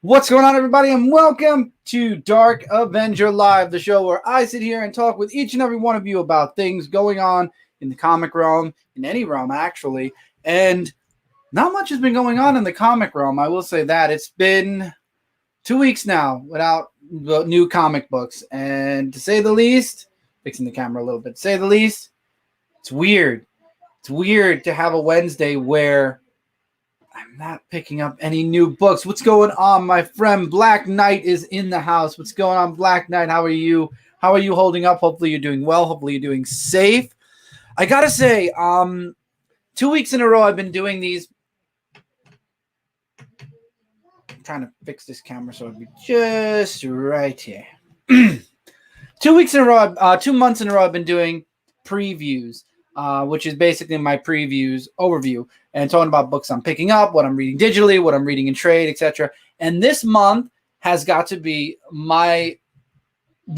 What's going on, everybody, and welcome to Dark Avenger Live, the show where I sit here and talk with each and every one of you about things going on in the comic realm, in any realm, actually. And not much has been going on in the comic realm, I will say that. It's been 2 weeks now without new comic books, and to say the least, fixing the camera a little bit, to say the least, it's weird. It's weird to have a Wednesday where I'm not picking up any new books. What's going on, my friend? Black Knight is in the house. What's going on, Black Knight? How are you? How are you holding up? Hopefully you're doing well. Hopefully you're doing safe. I gotta say, 2 weeks in a row I've been doing these. I'm trying to fix this camera so it'll be just right here. 2 weeks in a row, 2 months in a row I've been doing previews, which is basically my previews overview and talking about books I'm picking up, what I'm reading digitally, what I'm reading in trade, etc. And this month has got to be the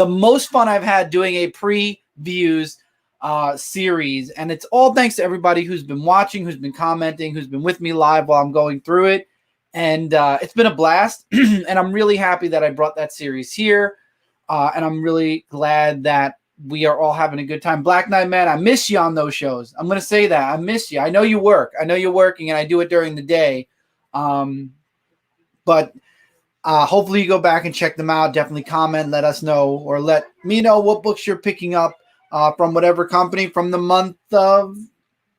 most fun I've had doing a previews series. And it's all thanks to everybody who's been watching, who's been commenting, who's been with me live while I'm going through it. And it's been a blast. And I'm really happy that I brought that series here. And I'm really glad that we are all having a good time. Black Knight, man, I miss you on those shows. I'm going to say that. I miss you. I know you work. I know you're working, and I do it during the day. But hopefully you go back and check them out. Definitely comment, let us know, or let me know what books you're picking up from whatever company from the month of...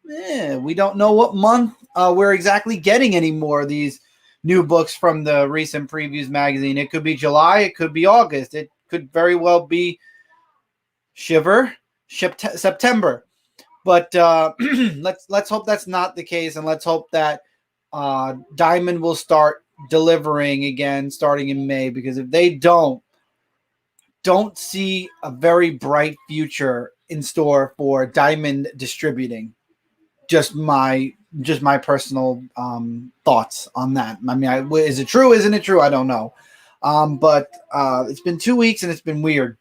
we don't know what month we're exactly getting any more of these new books from the recent Previews magazine. It could be July. It could be August. It could very well be September, but let's hope that's not the case, and let's hope that Diamond will start delivering again starting in May, because if they don't see a very bright future in store for Diamond distributing. Just my personal thoughts on that. I mean, is it true? Isn't it true? I don't know. But it's been 2 weeks and it's been weird.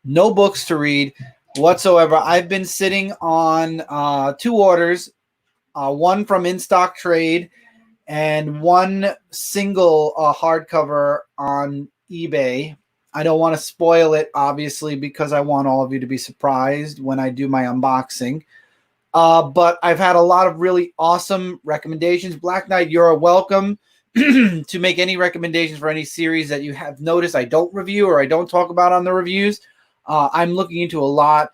No books to read whatsoever. I've been sitting on 2 orders, one from In Stock Trade and one single hardcover on eBay. I don't want to spoil it, obviously, because I want all of you to be surprised when I do my unboxing. But I've had a lot of really awesome recommendations. Black Knight, you're welcome to make any recommendations for any series that you have noticed I don't review or I don't talk about on the reviews. I'm looking into a lot.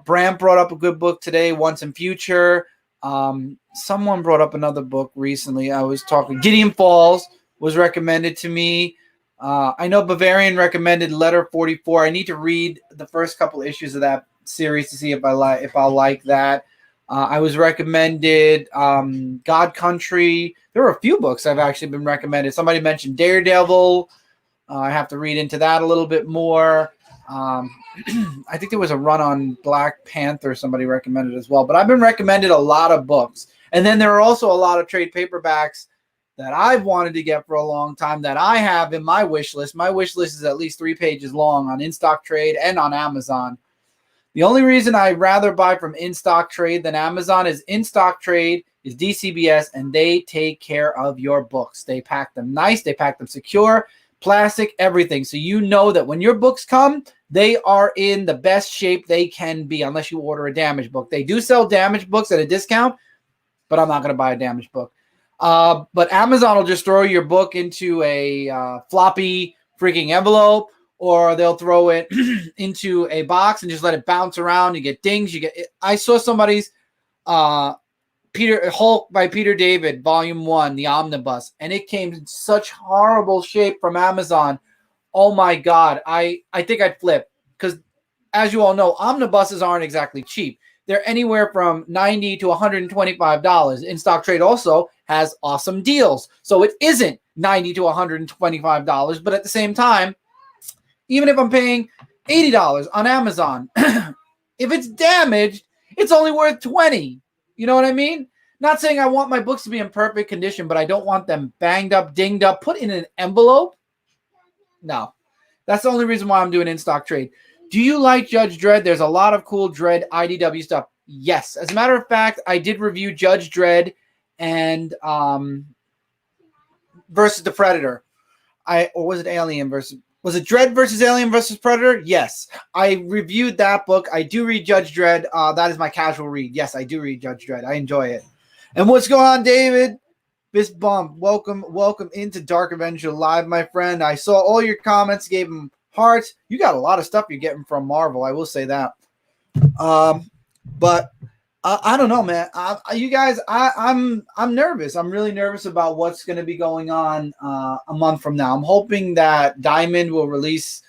Bram brought up a good book today, Once and Future. Someone brought up another book recently. I was talking. Gideon Falls was recommended to me. I know Bavarian recommended Letter 44. I need to read the first couple issues of that series to see if I'll like that. I was recommended God Country. There were a few books I've actually been recommended. Somebody mentioned Daredevil. I have to read into that a little bit more. I think there was a run on Black Panther somebody recommended as well. But I've been recommended a lot of books. And then there are also a lot of trade paperbacks that I've wanted to get for a long time that I have in my wish list. My wish list is at least 3 pages long on In Stock Trade and on Amazon. The only reason I'd rather buy from In Stock Trade than Amazon is In Stock Trade is DCBS, and they take care of your books. They pack them nice. They pack them secure, plastic, everything. So you know that when your books come, they are in the best shape they can be, unless you order a damaged book. They do sell damaged books at a discount, but I'm not going to buy a damaged book. But Amazon will just throw your book into a floppy freaking envelope, or they'll throw it into a box and just let it bounce around. You get dings. I saw somebody's Hulk by Peter David, Volume 1, the omnibus, and it came in such horrible shape from Amazon. Oh my God. I think I'd flip, because as you all know, omnibuses aren't exactly cheap. They're anywhere from $90 to $125. In Stock Trade also has awesome deals. So it isn't $90 to $125, but at the same time, even if I'm paying $80 on Amazon, if it's damaged, it's only worth $20. You know what I mean? Not saying I want my books to be in perfect condition, but I don't want them banged up, dinged up, put in an envelope. No. That's the only reason why I'm doing In Stock Trade. Do you like Judge Dredd? There's a lot of cool Dredd IDW stuff. Yes. As a matter of fact, I did review Judge Dredd and versus the Predator. or was it was it Dredd versus Alien versus Predator? Yes. I reviewed that book. I do read Judge Dredd. That is my casual read. Yes, I do read Judge Dredd. I enjoy it. And what's going on, David? Fist bump. Welcome into Dark Avenger Live, my friend. I saw all your comments, gave them hearts. You got a lot of stuff you're getting from Marvel. I will say that. But I don't know, man. You guys, I'm nervous. I'm really nervous about what's going to be going on a month from now. I'm hoping that Diamond will release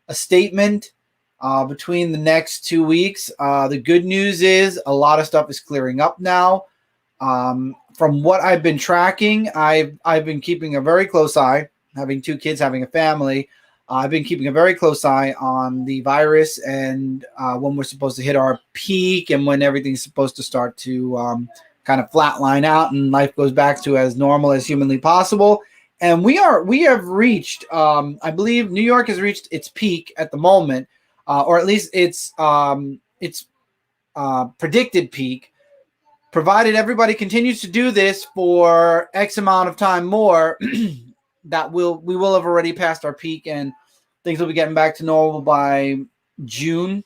a statement between the next 2 weeks. The good news is a lot of stuff is clearing up now. From what I've been tracking, I've been keeping a very close eye. Having 2 kids, having a family, I've been keeping a very close eye on the virus and when we're supposed to hit our peak and when everything's supposed to start to kind of flatline out and life goes back to as normal as humanly possible. And we have reached, I believe New York has reached its peak at the moment, or at least its predicted peak. Provided everybody continues to do this for X amount of time more, that we will have already passed our peak and things will be getting back to normal by June,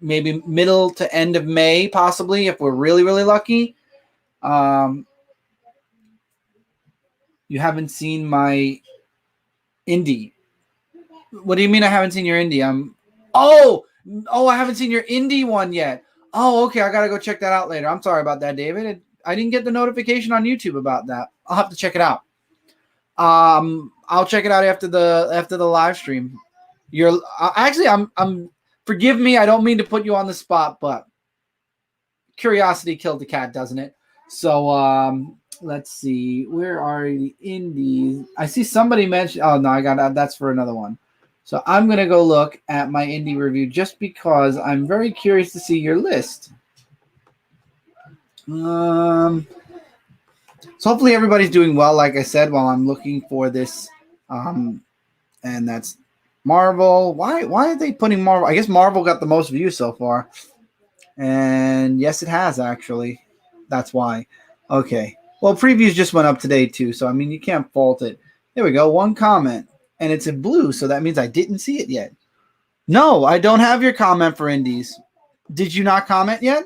maybe middle to end of May, possibly, if we're really, really lucky. You haven't seen my indie. What do you mean I haven't seen your indie? I haven't seen your indie one yet. Oh, okay. I got to go check that out later. I'm sorry about that, David. I didn't get the notification on YouTube about that. I'll have to check it out. I'll check it out after the live stream. You're actually, I'm forgive me. I don't mean to put you on the spot, but curiosity killed the cat, doesn't it? So, let's see. Where are the indies? I see somebody mentioned. Oh no, I got that's for another one. So I'm going to go look at my indie review just because I'm very curious to see your list. So hopefully everybody's doing well, like I said, while I'm looking for this. And that's Marvel. Why are they putting Marvel? I guess Marvel got the most views so far. And yes, it has, actually. That's why. Okay. Well, previews just went up today, too. So, I mean, you can't fault it. There we go. One comment. And it's in blue, so that means I didn't see it yet. No, I don't have your comment for indies. Did you not comment yet?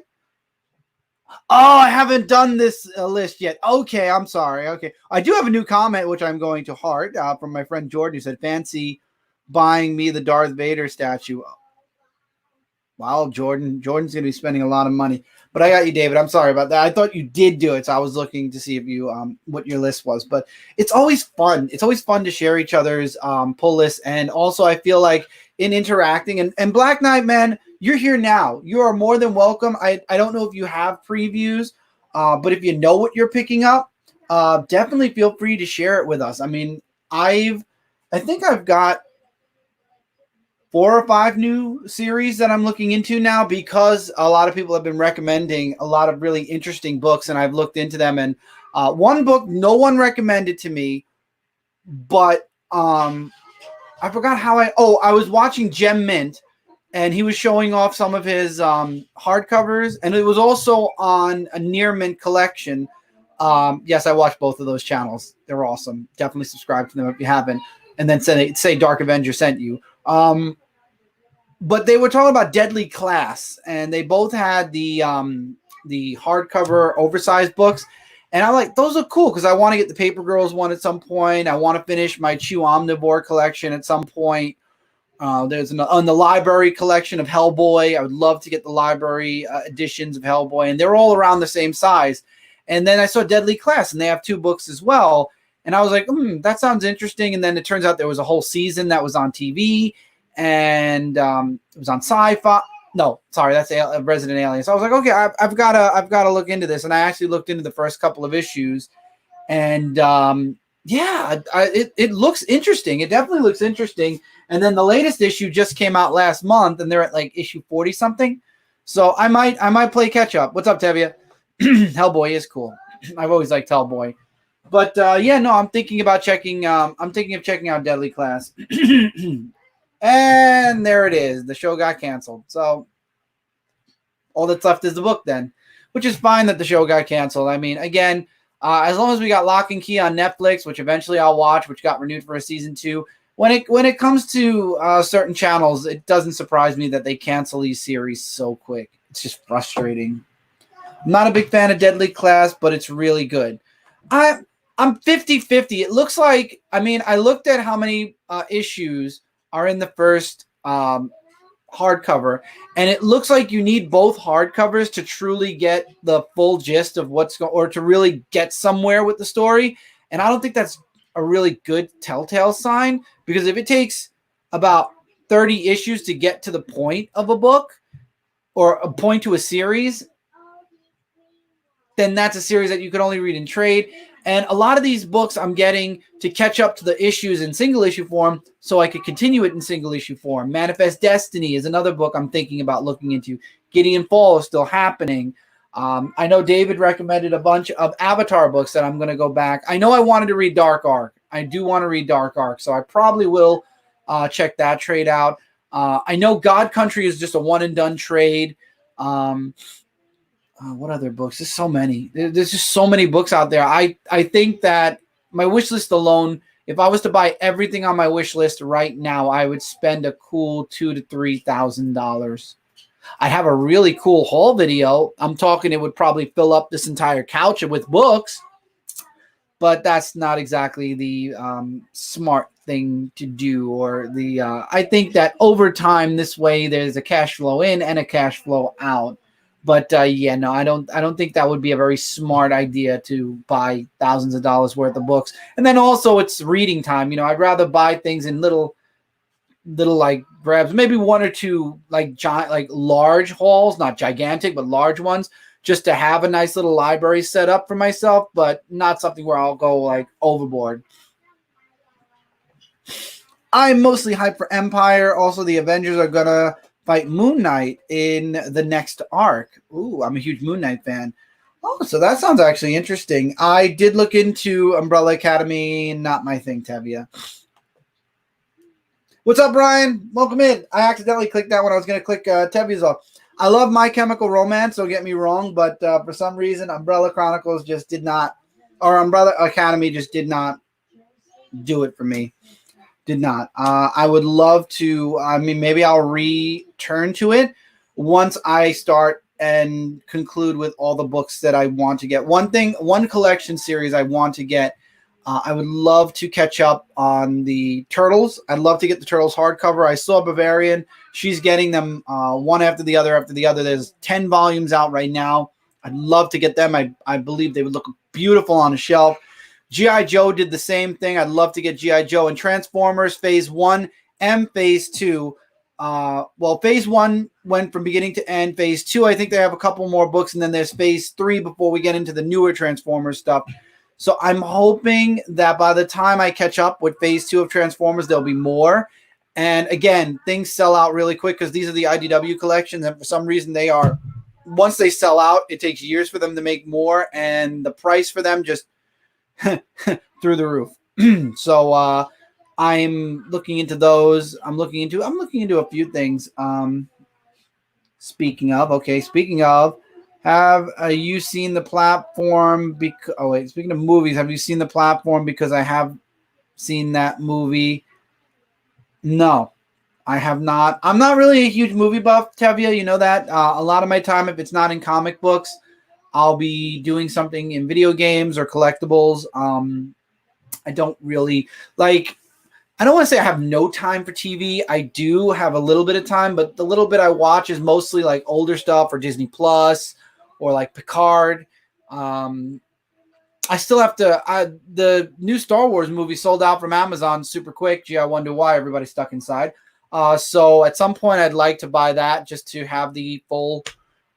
Oh, I haven't done this list yet. Okay, I'm sorry. Okay. I do have a new comment, which I'm going to heart from my friend Jordan, who said, fancy buying me the Darth Vader statue. Wow, Jordan's going to be spending a lot of money. But I got you, David. I'm sorry about that. I thought you did do it, so I was looking to see if you what your list was. But it's always fun. It's always fun to share each other's pull lists. And also, I feel like in interacting, and Black Knight, man, you're here now. You are more than welcome. I don't know if you have previews, but if you know what you're picking up, definitely feel free to share it with us. I mean, I think I've got 4 or 5 new series that I'm looking into now because a lot of people have been recommending a lot of really interesting books, and I've looked into them. And one book no one recommended to me, but I forgot how I was watching Gem Mint, and he was showing off some of his hardcovers, and it was also on a Near Mint collection. Yes, I watched both of those channels. They're awesome. Definitely subscribe to them if you haven't, and then say Dark Avenger sent you. But they were talking about Deadly Class, and they both had the hardcover oversized books. And I'm like, those are cool because I want to get the Paper Girls one at some point. I want to finish my Chew Omnivore collection at some point. There's on the library collection of Hellboy. I would love to get the library editions of Hellboy, and they're all around the same size. And then I saw Deadly Class, and they have 2 books as well. And I was like, that sounds interesting. And then it turns out there was a whole season that was on TV, and it was on Sci-Fi. No, sorry, that's Resident Alien. So I was like, okay, I've got to look into this. And I actually looked into the first couple of issues, and it looks interesting. It definitely looks interesting. And then the latest issue just came out last month, and they're at like issue 40 something. So I might play catch up. What's up, Tevia? Hellboy is cool. I've always liked Hellboy. But I'm thinking about checking. I'm thinking of checking out Deadly Class. And there it is. The show got canceled. So all that's left is the book then, which is fine that the show got canceled. I mean, again, As long as we got Lock and Key on Netflix, which eventually I'll watch, which got renewed for a season 2. When it comes to certain channels, it doesn't surprise me that they cancel these series so quick. It's just frustrating. I'm not a big fan of Deadly Class, but it's really good. I'm 50-50. It looks like, I mean, I looked at how many issues are in the first hardcover, and it looks like you need both hardcovers to truly get the full gist of what's going, or to really get somewhere with the story. And I don't think that's a really good telltale sign, because if it takes about 30 issues to get to the point of a book or a point to a series, then that's a series that you can only read in trade. And a lot of these books I'm getting to catch up to the issues in single issue form so I could continue it in single issue form. Manifest Destiny is another book I'm thinking about looking into. Gideon Fall is still happening. I know David recommended a bunch of Avatar books that I'm going to go back. I know I wanted to read Dark Arc. I do want to read Dark Arc, so I probably will check that trade out. I know God Country is just a one-and-done trade. What other books? There's so many. There's just so many books out there. I think that my wish list alone, if I was to buy everything on my wish list right now, I would spend a cool $2,000 to $3,000. I'd have a really cool haul video. I'm talking it would probably fill up this entire couch with books, but that's not exactly the smart thing to do. Or the I think that over time, this way there's a cash flow in and a cash flow out. But yeah, no, I don't think that would be a very smart idea to buy thousands of dollars worth of books. And then also it's reading time. You know, I'd rather buy things in little like grabs, maybe one or two like giant, like large hauls, not gigantic, but large ones, just to have a nice little library set up for myself, but not something where I'll go like overboard. I'm mostly hyped for Empire. Also, the Avengers are gonna fight Moon Knight in the next arc. Ooh, I'm a huge Moon Knight fan. Oh, so that sounds actually interesting. I did look into Umbrella Academy. Not my thing, Tevia. What's up, Brian? Welcome in. I accidentally clicked that when I was going to click Tevia's off. I love My Chemical Romance, don't get me wrong, but for some reason, Umbrella Chronicles just did not, or Umbrella Academy just did not do it for me. Did not. I would love to, I mean, maybe I'll return to it once I start and conclude with all the books that I want to get. One collection series I want to get, I would love to catch up on the Turtles. I'd love to get the Turtles hardcover. I saw Bavarian. She's getting them one after the other after the other. There's 10 volumes out right now. I'd love to get them. I believe they would look beautiful on a shelf. G.I. Joe did the same thing. I'd love to get G.I. Joe and Transformers Phase 1 and Phase 2. Well, Phase 1 went from beginning to end. Phase 2, I think they have a couple more books, and then there's Phase 3 before we get into the newer Transformers stuff. So I'm hoping that by the time I catch up with Phase 2 of Transformers, there'll be more. And again, things sell out really quick because these are the IDW collections, and for some reason they are, once they sell out, it takes years for them to make more, and the price for them just through the roof. So I'm looking into those. I'm looking into a few things. Speaking of, have you seen the platform? Speaking of movies, have you seen the platform? Because I have seen that movie. No, I have not. I'm not really a huge movie buff, Tevia. You know that. A lot of my time, if it's not in comic books, I'll be doing something in video games or collectibles. I don't really like. I don't want to say I have no time for TV. I do have a little bit of time, but the little bit I watch is mostly like older stuff or Disney Plus or like Picard. I still have to. The new Star Wars movie sold out from Amazon super quick. Gee, I wonder why everybody's stuck inside. So at some point, I'd like to buy that just to have the full.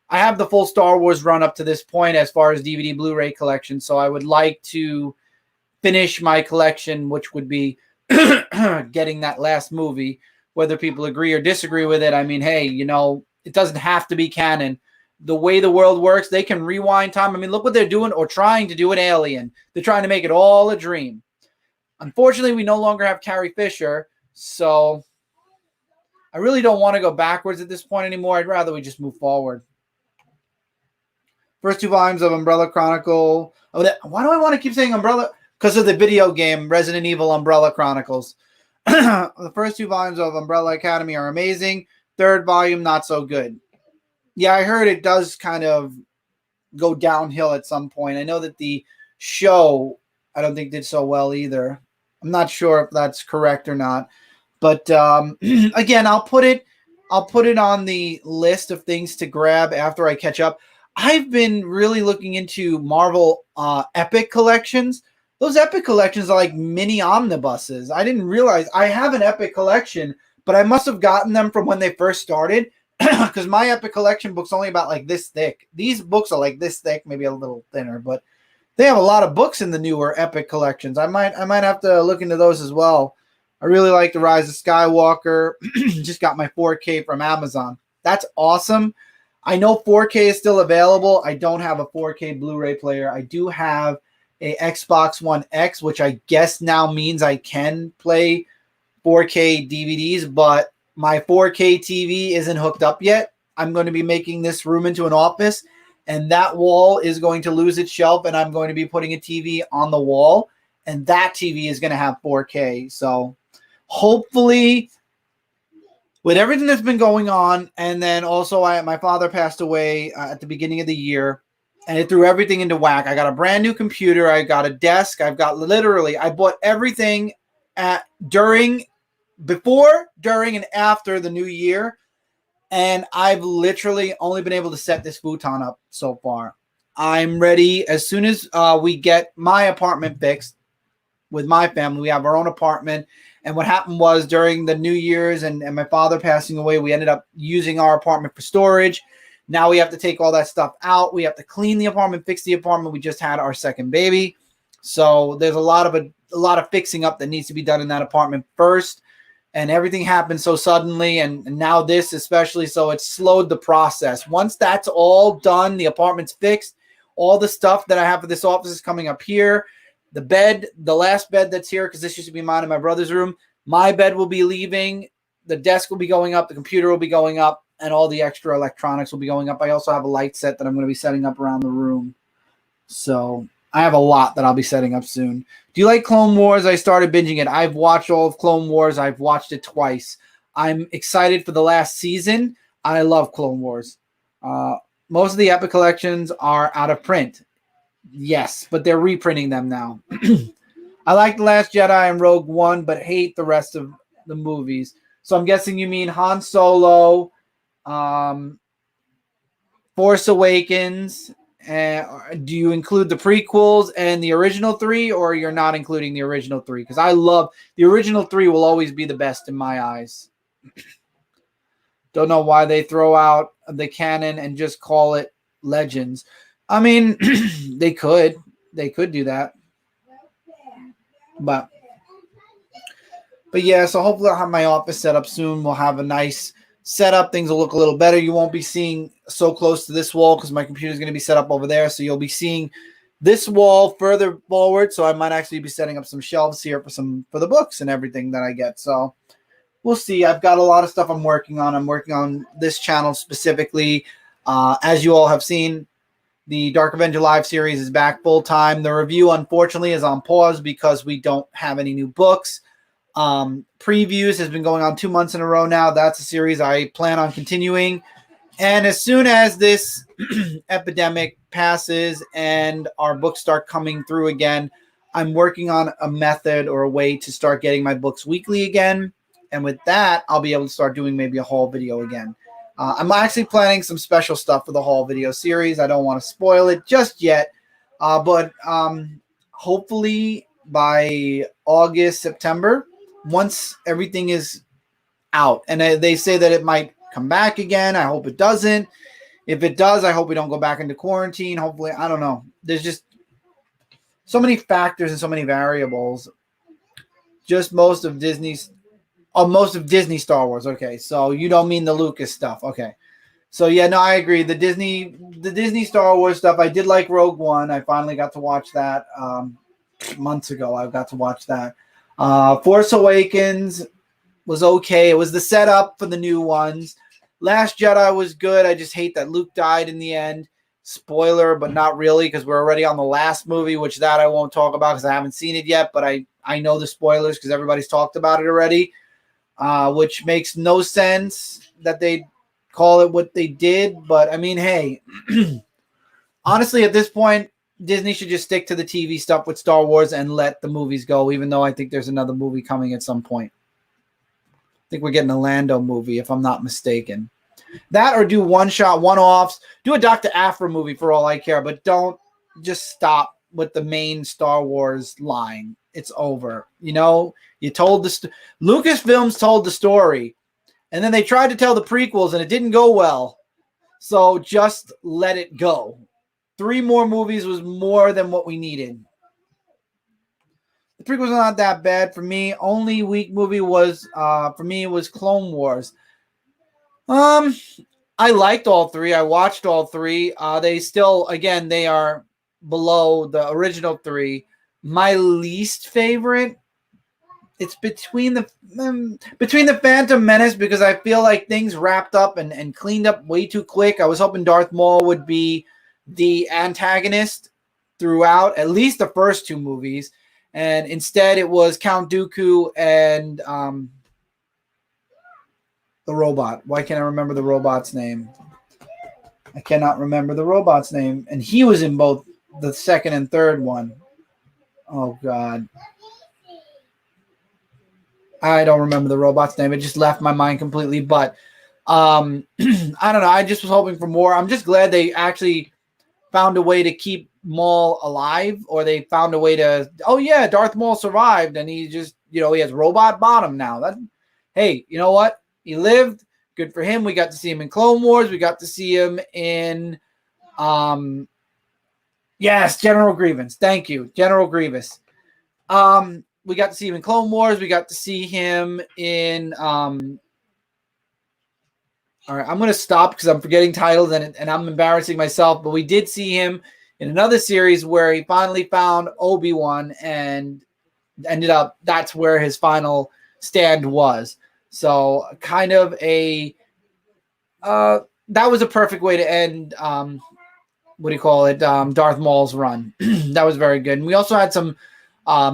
I have the full Star Wars run up to this point as far as DVD Blu-ray collection. So I would like to finish my collection, which would be getting that last movie. Whether people agree or disagree with it, I mean, hey, you know, it doesn't have to be canon. The way the world works, they can rewind time. I mean, look what they're doing or trying to do in Alien. They're trying to make it all a dream. Unfortunately, we no longer have Carrie Fisher, so I really don't want to go backwards at this point anymore. I'd rather we just move forward. First two volumes of Umbrella Chronicle. Oh, why do I want to keep saying Umbrella? Because of the video game Resident Evil Umbrella Chronicles. The first two volumes of Umbrella Academy are amazing. Third volume, not so good. Yeah, I heard it does kind of go downhill at some point. I know that the show, I don't think did so well either. I'm not sure if that's correct or not. But again, I'll put it on the list of things to grab after I catch up. I've been really looking into Marvel Epic collections. Those Epic collections are like mini omnibuses. I didn't realize I have an Epic collection, but I must have gotten them from when they first started because my Epic collection book's only about like this thick. These books are like this thick, maybe a little thinner, but they have a lot of books in the newer Epic collections. I might have to look into those as well. I really like The Rise of Skywalker. Just got my 4K from Amazon. That's awesome. I know 4K is still available. I don't have a 4K Blu-ray player. I do have a Xbox One X, which I guess now means I can play 4K DVDs, but my 4K TV isn't hooked up yet. I'm going to be making this room into an office, and that wall is going to lose its shelf, and I'm going to be putting a TV on the wall, and that TV is going to have 4K. So hopefully, with everything that's been going on, and then also my father passed away at the beginning of the year, and it threw everything into whack. I got a brand new computer. I got a desk. I bought everything before, during, and after the new year. And I've literally only been able to set this futon up so far. I'm ready as soon as we get my apartment fixed with my family. We have our own apartment. And what happened was during the New Year's and my father passing away, we ended up using our apartment for storage. Now we have to take all that stuff out. We have to clean the apartment, fix the apartment. We just had our second baby. So there's a lot of fixing up that needs to be done in that apartment first. And everything happened so suddenly. And now this especially. So it slowed the process. Once that's all done, the apartment's fixed. All the stuff that I have for this office is coming up here. The bed, the last bed that's here, because this used to be mine in my brother's room, my bed will be leaving. The desk will be going up. The computer will be going up. And all the extra electronics will be going up. I also have a light set that I'm going to be setting up around the room. So I have a lot that I'll be setting up soon. Do you like Clone Wars? I started binging it. I've watched all of Clone Wars. I've watched it twice. I'm excited for the last season. I love Clone Wars. Most of the Epic collections are out of print. Yes, but they're reprinting them now. I like The Last Jedi and Rogue One, but hate the rest of the movies. So I'm guessing you mean Han Solo, Force Awakens. Do you include the prequels and the original three, or you're not including the original three? Because I love the original three, will always be the best in my eyes. Don't know why they throw out the canon and just call it Legends. I mean, they could do that. But yeah, so hopefully I'll have my office set up soon. We'll have a nice setup. Things will look a little better. You won't be seeing so close to this wall because my computer is going to be set up over there. So you'll be seeing this wall further forward. So I might actually be setting up some shelves here for the books and everything that I get. So we'll see. I've got a lot of stuff I'm working on. I'm working on this channel specifically. As you all have seen, the Dark Avenger Live series is back full time. The review, unfortunately, is on pause because we don't have any new books. Previews has been going on 2 months in a row now. That's a series I plan on continuing. And as soon as this epidemic passes and our books start coming through again, I'm working on a method or a way to start getting my books weekly again. And with that, I'll be able to start doing maybe a haul video again. I'm actually planning some special stuff for the haul video series. I don't want to spoil it just yet. But hopefully by August, September, once everything is out. And they say that it might come back again. I hope it doesn't. If it does, I hope we don't go back into quarantine. Hopefully, I don't know. There's just so many factors and so many variables. Just most of Disney Star Wars. Okay, so you don't mean the Lucas stuff. Okay. So yeah, no, I agree. The Disney Star Wars stuff, I did like Rogue One. I finally got to watch that months ago. I got to watch that. Force Awakens was okay. It was the setup for the new ones. Last Jedi was good. I just hate that Luke died in the end. spoiler, but not really because we're already on the last movie, which that I won't talk about because I haven't seen it yet, but I know the spoilers because everybody's talked about it already, which makes no sense that they call it what they did. But I mean, hey, honestly, at this point, Disney should just stick to the TV stuff with Star Wars and let the movies go, even though I think there's another movie coming at some point. I think we're getting a Lando movie, if I'm not mistaken. That or do one-shot, one-offs. Do a Dr. Aphra movie for all I care, but don't just stop with the main Star Wars line. It's over. You know, you told Lucasfilms told the story, and then they tried to tell the prequels, and it didn't go well. So just let it go. 3 more movies was more than what we needed. The prequels are not that bad for me. Only weak movie was for me was Clone Wars. I liked all 3. I watched all 3. They still, again, they are below the original 3. My least favorite, it's between the Phantom Menace because I feel like things wrapped up and cleaned up way too quick. I was hoping Darth Maul would be the antagonist throughout at least the first 2 movies, and instead it was Count Dooku and the robot. Why can't I remember the robot's name? I cannot remember the robot's name, and he was in both the second and third one. Oh God, I don't remember the robot's name. It just left my mind completely. But I don't know. I just was hoping for more. I'm just glad they actually found a way to keep Maul alive, or they found a way to, oh yeah, Darth Maul survived, and he just, you know, he has robot bottom now. That, hey, you know what? He lived. Good for him. We got to see him in Clone Wars. We got to see him in, yes, General Grievous. Thank you, General Grievous. We got to see him in Clone Wars. We got to see him in, all right, I'm going to stop because I'm forgetting titles and I'm embarrassing myself. But we did see him in another series where he finally found Obi-Wan and ended up, that's where his final stand was. So kind of a, that was a perfect way to end, what do you call it, Darth Maul's run. That was very good. And we also had some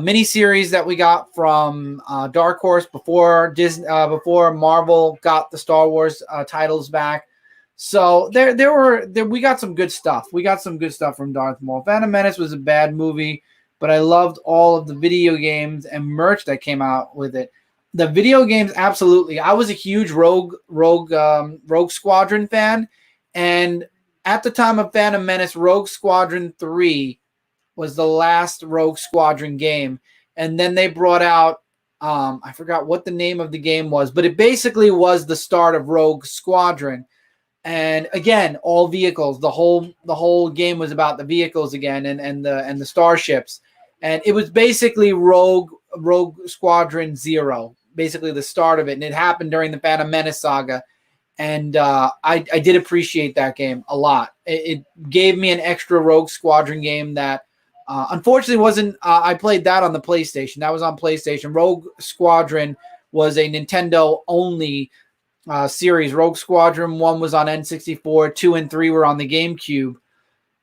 mini-series that we got from Dark Horse before Disney, before Marvel got the Star Wars titles back. So we got some good stuff. We got some good stuff from Darth Maul. Phantom Menace was a bad movie, but I loved all of the video games and merch that came out with it. The video games, absolutely. I was a huge Rogue Squadron fan, and at the time of Phantom Menace, Rogue Squadron 3 was the last Rogue Squadron game. And then they brought out, I forgot what the name of the game was, but it basically was the start of Rogue Squadron. And again, all vehicles. The whole game was about the vehicles again and the starships. And it was basically Rogue Squadron 0, basically the start of it. And it happened during the Phantom Menace saga. And I did appreciate that game a lot. It gave me an extra Rogue Squadron game that unfortunately wasn't. I played that on the PlayStation. That was on PlayStation. Rogue Squadron was a Nintendo only series. Rogue Squadron 1 was on N64, 2 and 3 were on the GameCube,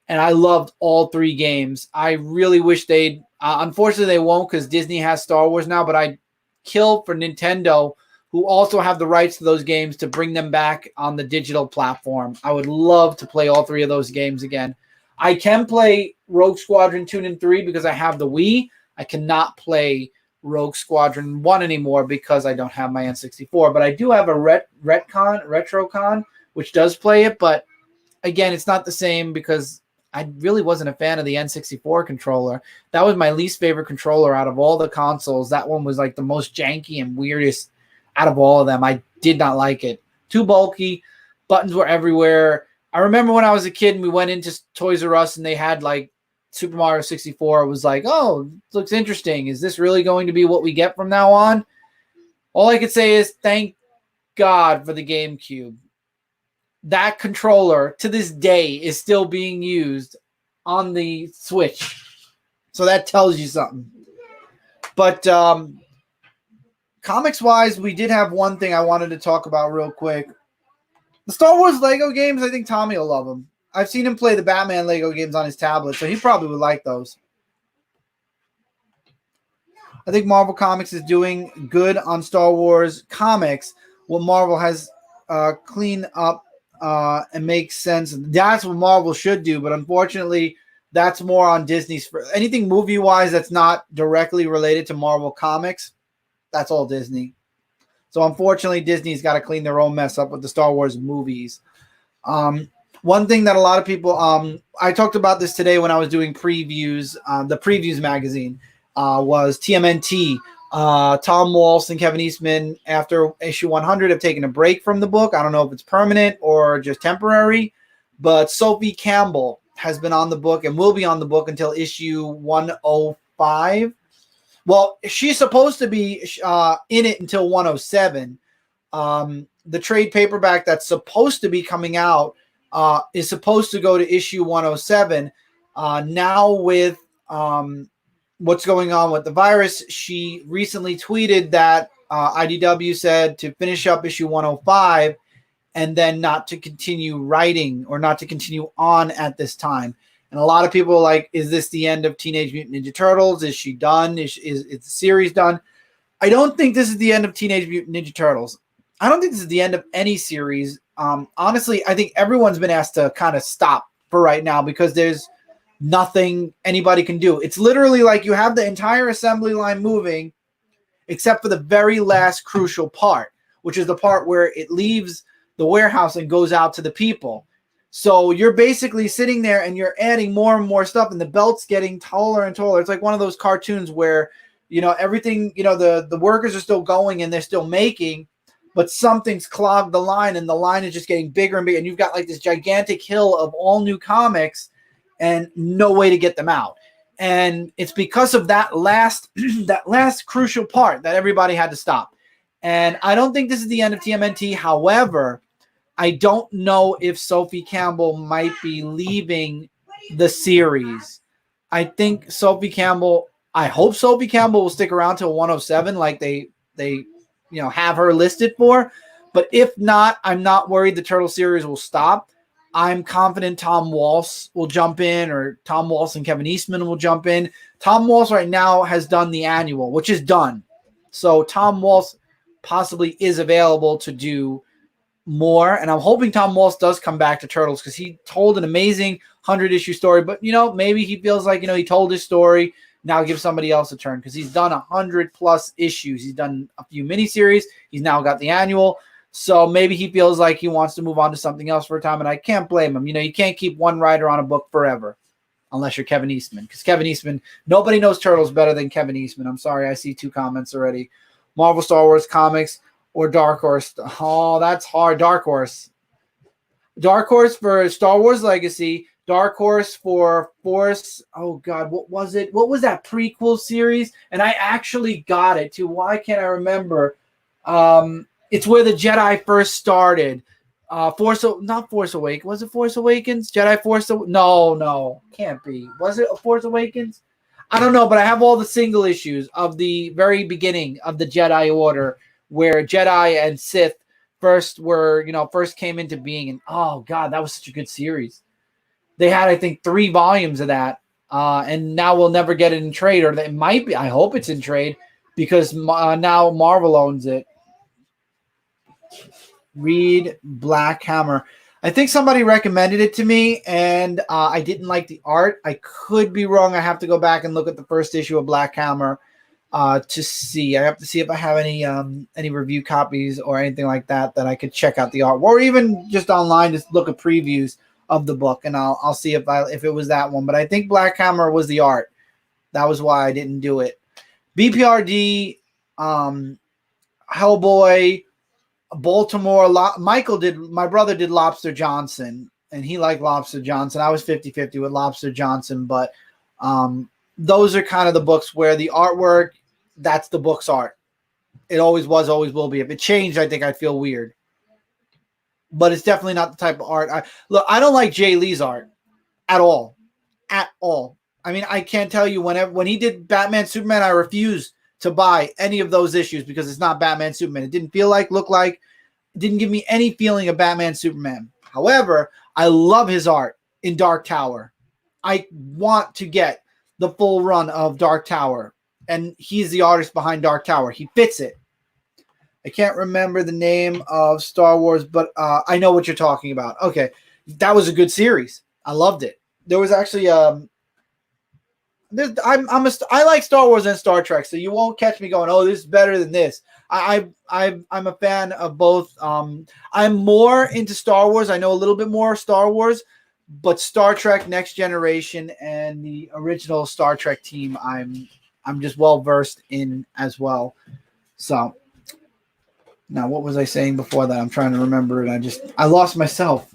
and I loved all 3 games. I really wish they'd. Unfortunately, they won't because Disney has Star Wars now. But I kill for Nintendo, who also have the rights to those games, to bring them back on the digital platform. I would love to play all 3 of those games again. I can play Rogue Squadron 2 and 3 because I have the Wii. I cannot play Rogue Squadron 1 anymore because I don't have my N64. But I do have a Retrocon, which does play it. But again, it's not the same because I really wasn't a fan of the N64 controller. That was my least favorite controller out of all the consoles. That one was like the most janky and weirdest out of all of them. I did not like it. Too bulky. Buttons were everywhere. I remember when I was a kid and we went into Toys R Us and they had like Super Mario 64. It was like, oh, looks interesting. Is this really going to be what we get from now on? All I could say is thank God for the GameCube. That controller to this day is still being used on the Switch. So that tells you something. But comics-wise, we did have one thing I wanted to talk about real quick. The Star Wars Lego games, I think Tommy will love them. I've seen him play the Batman Lego games on his tablet, so he probably would like those. I think Marvel Comics is doing good on Star Wars comics. What Marvel has cleaned up and makes sense. That's what Marvel should do, but unfortunately, that's more on Disney's. Anything movie-wise that's not directly related to Marvel Comics, that's all Disney. So unfortunately, Disney's got to clean their own mess up with the Star Wars movies. One thing that a lot of people, I talked about this today when I was doing previews, the previews magazine was TMNT. Tom Waltz and Kevin Eastman, after issue 100, have taken a break from the book. I don't know if it's permanent or just temporary, but Sophie Campbell has been on the book and will be on the book until issue 105. Well, she's supposed to be in it until 107. The trade paperback that's supposed to be coming out is supposed to go to issue 107. Now with what's going on with the virus, she recently tweeted that IDW said to finish up issue 105 and then not to continue writing or not to continue on at this time. And a lot of people are like, is this the end of Teenage Mutant Ninja Turtles? Is she done? Is the series done? I don't think this is the end of Teenage Mutant Ninja Turtles. I don't think this is the end of any series. Honestly, I think everyone's been asked to kind of stop for right now because there's nothing anybody can do. It's literally like you have the entire assembly line moving except for the very last crucial part, which is the part where it leaves the warehouse and goes out to the people. So you're basically sitting there and you're adding more and more stuff and the belt's getting taller and taller. It's like one of those cartoons where, everything, the workers are still going and they're still making, but something's clogged the line and the line is just getting bigger and bigger. And you've got like this gigantic hill of all new comics and no way to get them out. And it's because of that last crucial part that everybody had to stop. And I don't think this is the end of TMNT. However, I don't know if Sophie Campbell might be leaving the series. I think I hope Sophie Campbell will stick around till 107 like they have her listed for. But if not, I'm not worried the Turtle series will stop. I'm confident Tom Waltz will jump in, or Tom Waltz and Kevin Eastman will jump in. Tom Waltz right now has done the annual, which is done. So Tom Waltz possibly is available to do more, and I'm hoping Tom Waltz does come back to Turtles because he told an amazing 100-issue story, but maybe he feels like he told his story, now give somebody else a turn, because he's done 100+ issues. He's done a few miniseries, he's now got the annual, so maybe he feels like he wants to move on to something else for a time, and I can't blame him. You can't keep one writer on a book forever unless you're Kevin Eastman, because Kevin Eastman, nobody knows Turtles better than Kevin Eastman. I'm sorry, I see 2 comments already. Marvel, Star Wars comics, or Dark Horse. Oh, that's hard. Dark Horse. Dark Horse for Star Wars Legacy. Dark Horse for Force. Oh, God. What was it? What was that prequel series? And I actually got it, too. Why can't I remember? It's where the Jedi first started. Not Force Awakens. Was it Force Awakens? Jedi Force? No. Can't be. Was it a Force Awakens? I don't know, but I have all the single issues of the very beginning of the Jedi Order, where Jedi and Sith first came into being. And oh God, that was such a good series. They had, I think, 3 volumes of that. And now we'll never get it in trade, or it might be. I hope it's in trade because now Marvel owns it. Read Black Hammer. I think somebody recommended it to me and I didn't like the art. I could be wrong. I have to go back and look at the first issue of Black Hammer to see. I have to see if I have any review copies or anything like that I could check out the art, or even just online, just look at previews of the book, and I'll see if it was that one. But I think Black Hammer was the art. That was why I didn't do it. BPRD, Hellboy, Baltimore. My brother did Lobster Johnson, and he liked Lobster Johnson. I was 50-50 with Lobster Johnson, but those are kind of the books where the artwork, that's the book's art. It always was, always will be. If it changed, I think I'd feel weird. But it's definitely not the type of art. I don't like Jay Lee's art at all. At all. I mean, I can't tell you when he did Batman, Superman, I refused to buy any of those issues because it's not Batman, Superman. It didn't feel like, it didn't give me any feeling of Batman, Superman. However, I love his art. in Dark Tower. I want to get the full run of Dark Tower, and he's the artist behind Dark Tower. He fits it. I can't remember the name of Star Wars, but I know what you're talking about. Okay, that was a good series. I loved it. There was actually I like Star Wars and Star Trek, so you won't catch me going, oh, this is better than this. I'm a fan of both. I'm more into Star Wars. I know a little bit more Star Wars, but Star Trek Next Generation and the original Star Trek team, I'm just well versed in as well. So now, what was I saying before that? I'm trying to remember it. I lost myself.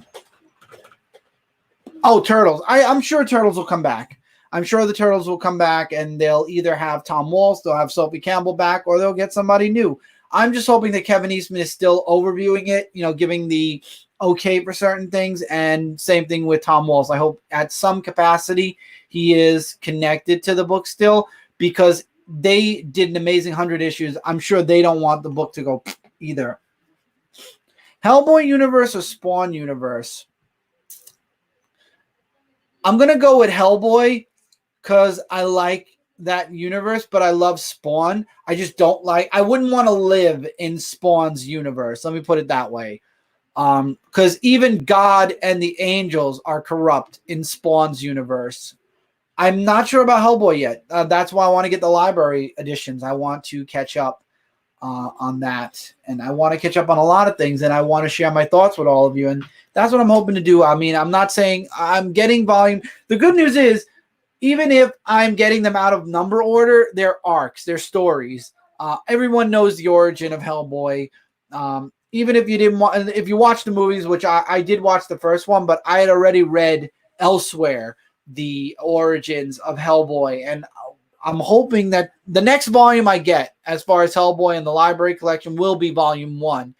Oh, Turtles. I'm sure Turtles will come back. I'm sure the Turtles will come back, and they'll either have Tom Waltz, they'll have Sophie Campbell back, or they'll get somebody new. I'm just hoping that Kevin Eastman is still overviewing it, giving the okay for certain things, and same thing with Tom Waltz. I hope at some capacity he is connected to the book still, because they did an amazing 100 issues. I'm sure they don't want the book to go either. Hellboy universe or Spawn universe? I'm going to go with Hellboy because I like that universe, but I love Spawn. I just don't I wouldn't want to live in Spawn's universe. Let me put it that way. Because even God and the angels are corrupt in Spawn's universe. I'm not sure about Hellboy yet. That's why I want to get the library editions. I want to catch up on that. And I want to catch up on a lot of things, and I want to share my thoughts with all of you. And that's what I'm hoping to do. I mean, I'm not saying I'm getting volume. The good news is, even if I'm getting them out of number order, they're arcs, they're stories. Everyone knows the origin of Hellboy. Even if you didn't want, if you watch the movies, which I did watch the first one, but I had already read elsewhere the origins of Hellboy, and I'm hoping that the next volume I get, as far as Hellboy and the library collection, will be volume 1.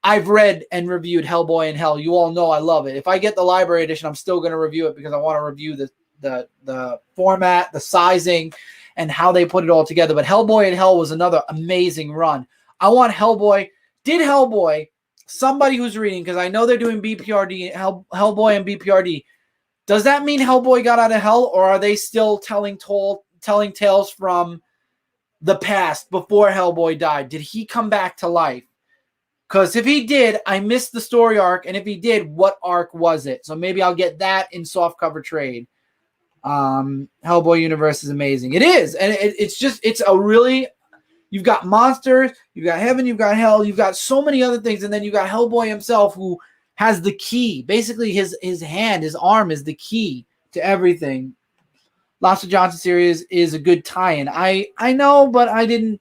I've read and reviewed Hellboy in Hell. You all know I love it. If I get the library edition, I'm still going to review it because I want to review the format, the sizing, and how they put it all together. But Hellboy in Hell was another amazing run. I want Hellboy. Did Hellboy, somebody who's reading, because I know they're doing BPRD, Hellboy and BPRD, does that mean Hellboy got out of hell, or are they still telling tales from the past before Hellboy died? Did he come back to life? Because if he did, I missed the story arc, and if he did, what arc was it? So maybe I'll get that in softcover trade. Hellboy universe is amazing. It is, and it's a really, you've got monsters, you've got heaven, you've got hell, you've got so many other things, and then you got Hellboy himself, who has the key. Basically, his hand, his arm is the key to everything. Lobster Johnson series is a good tie-in. I know, but I didn't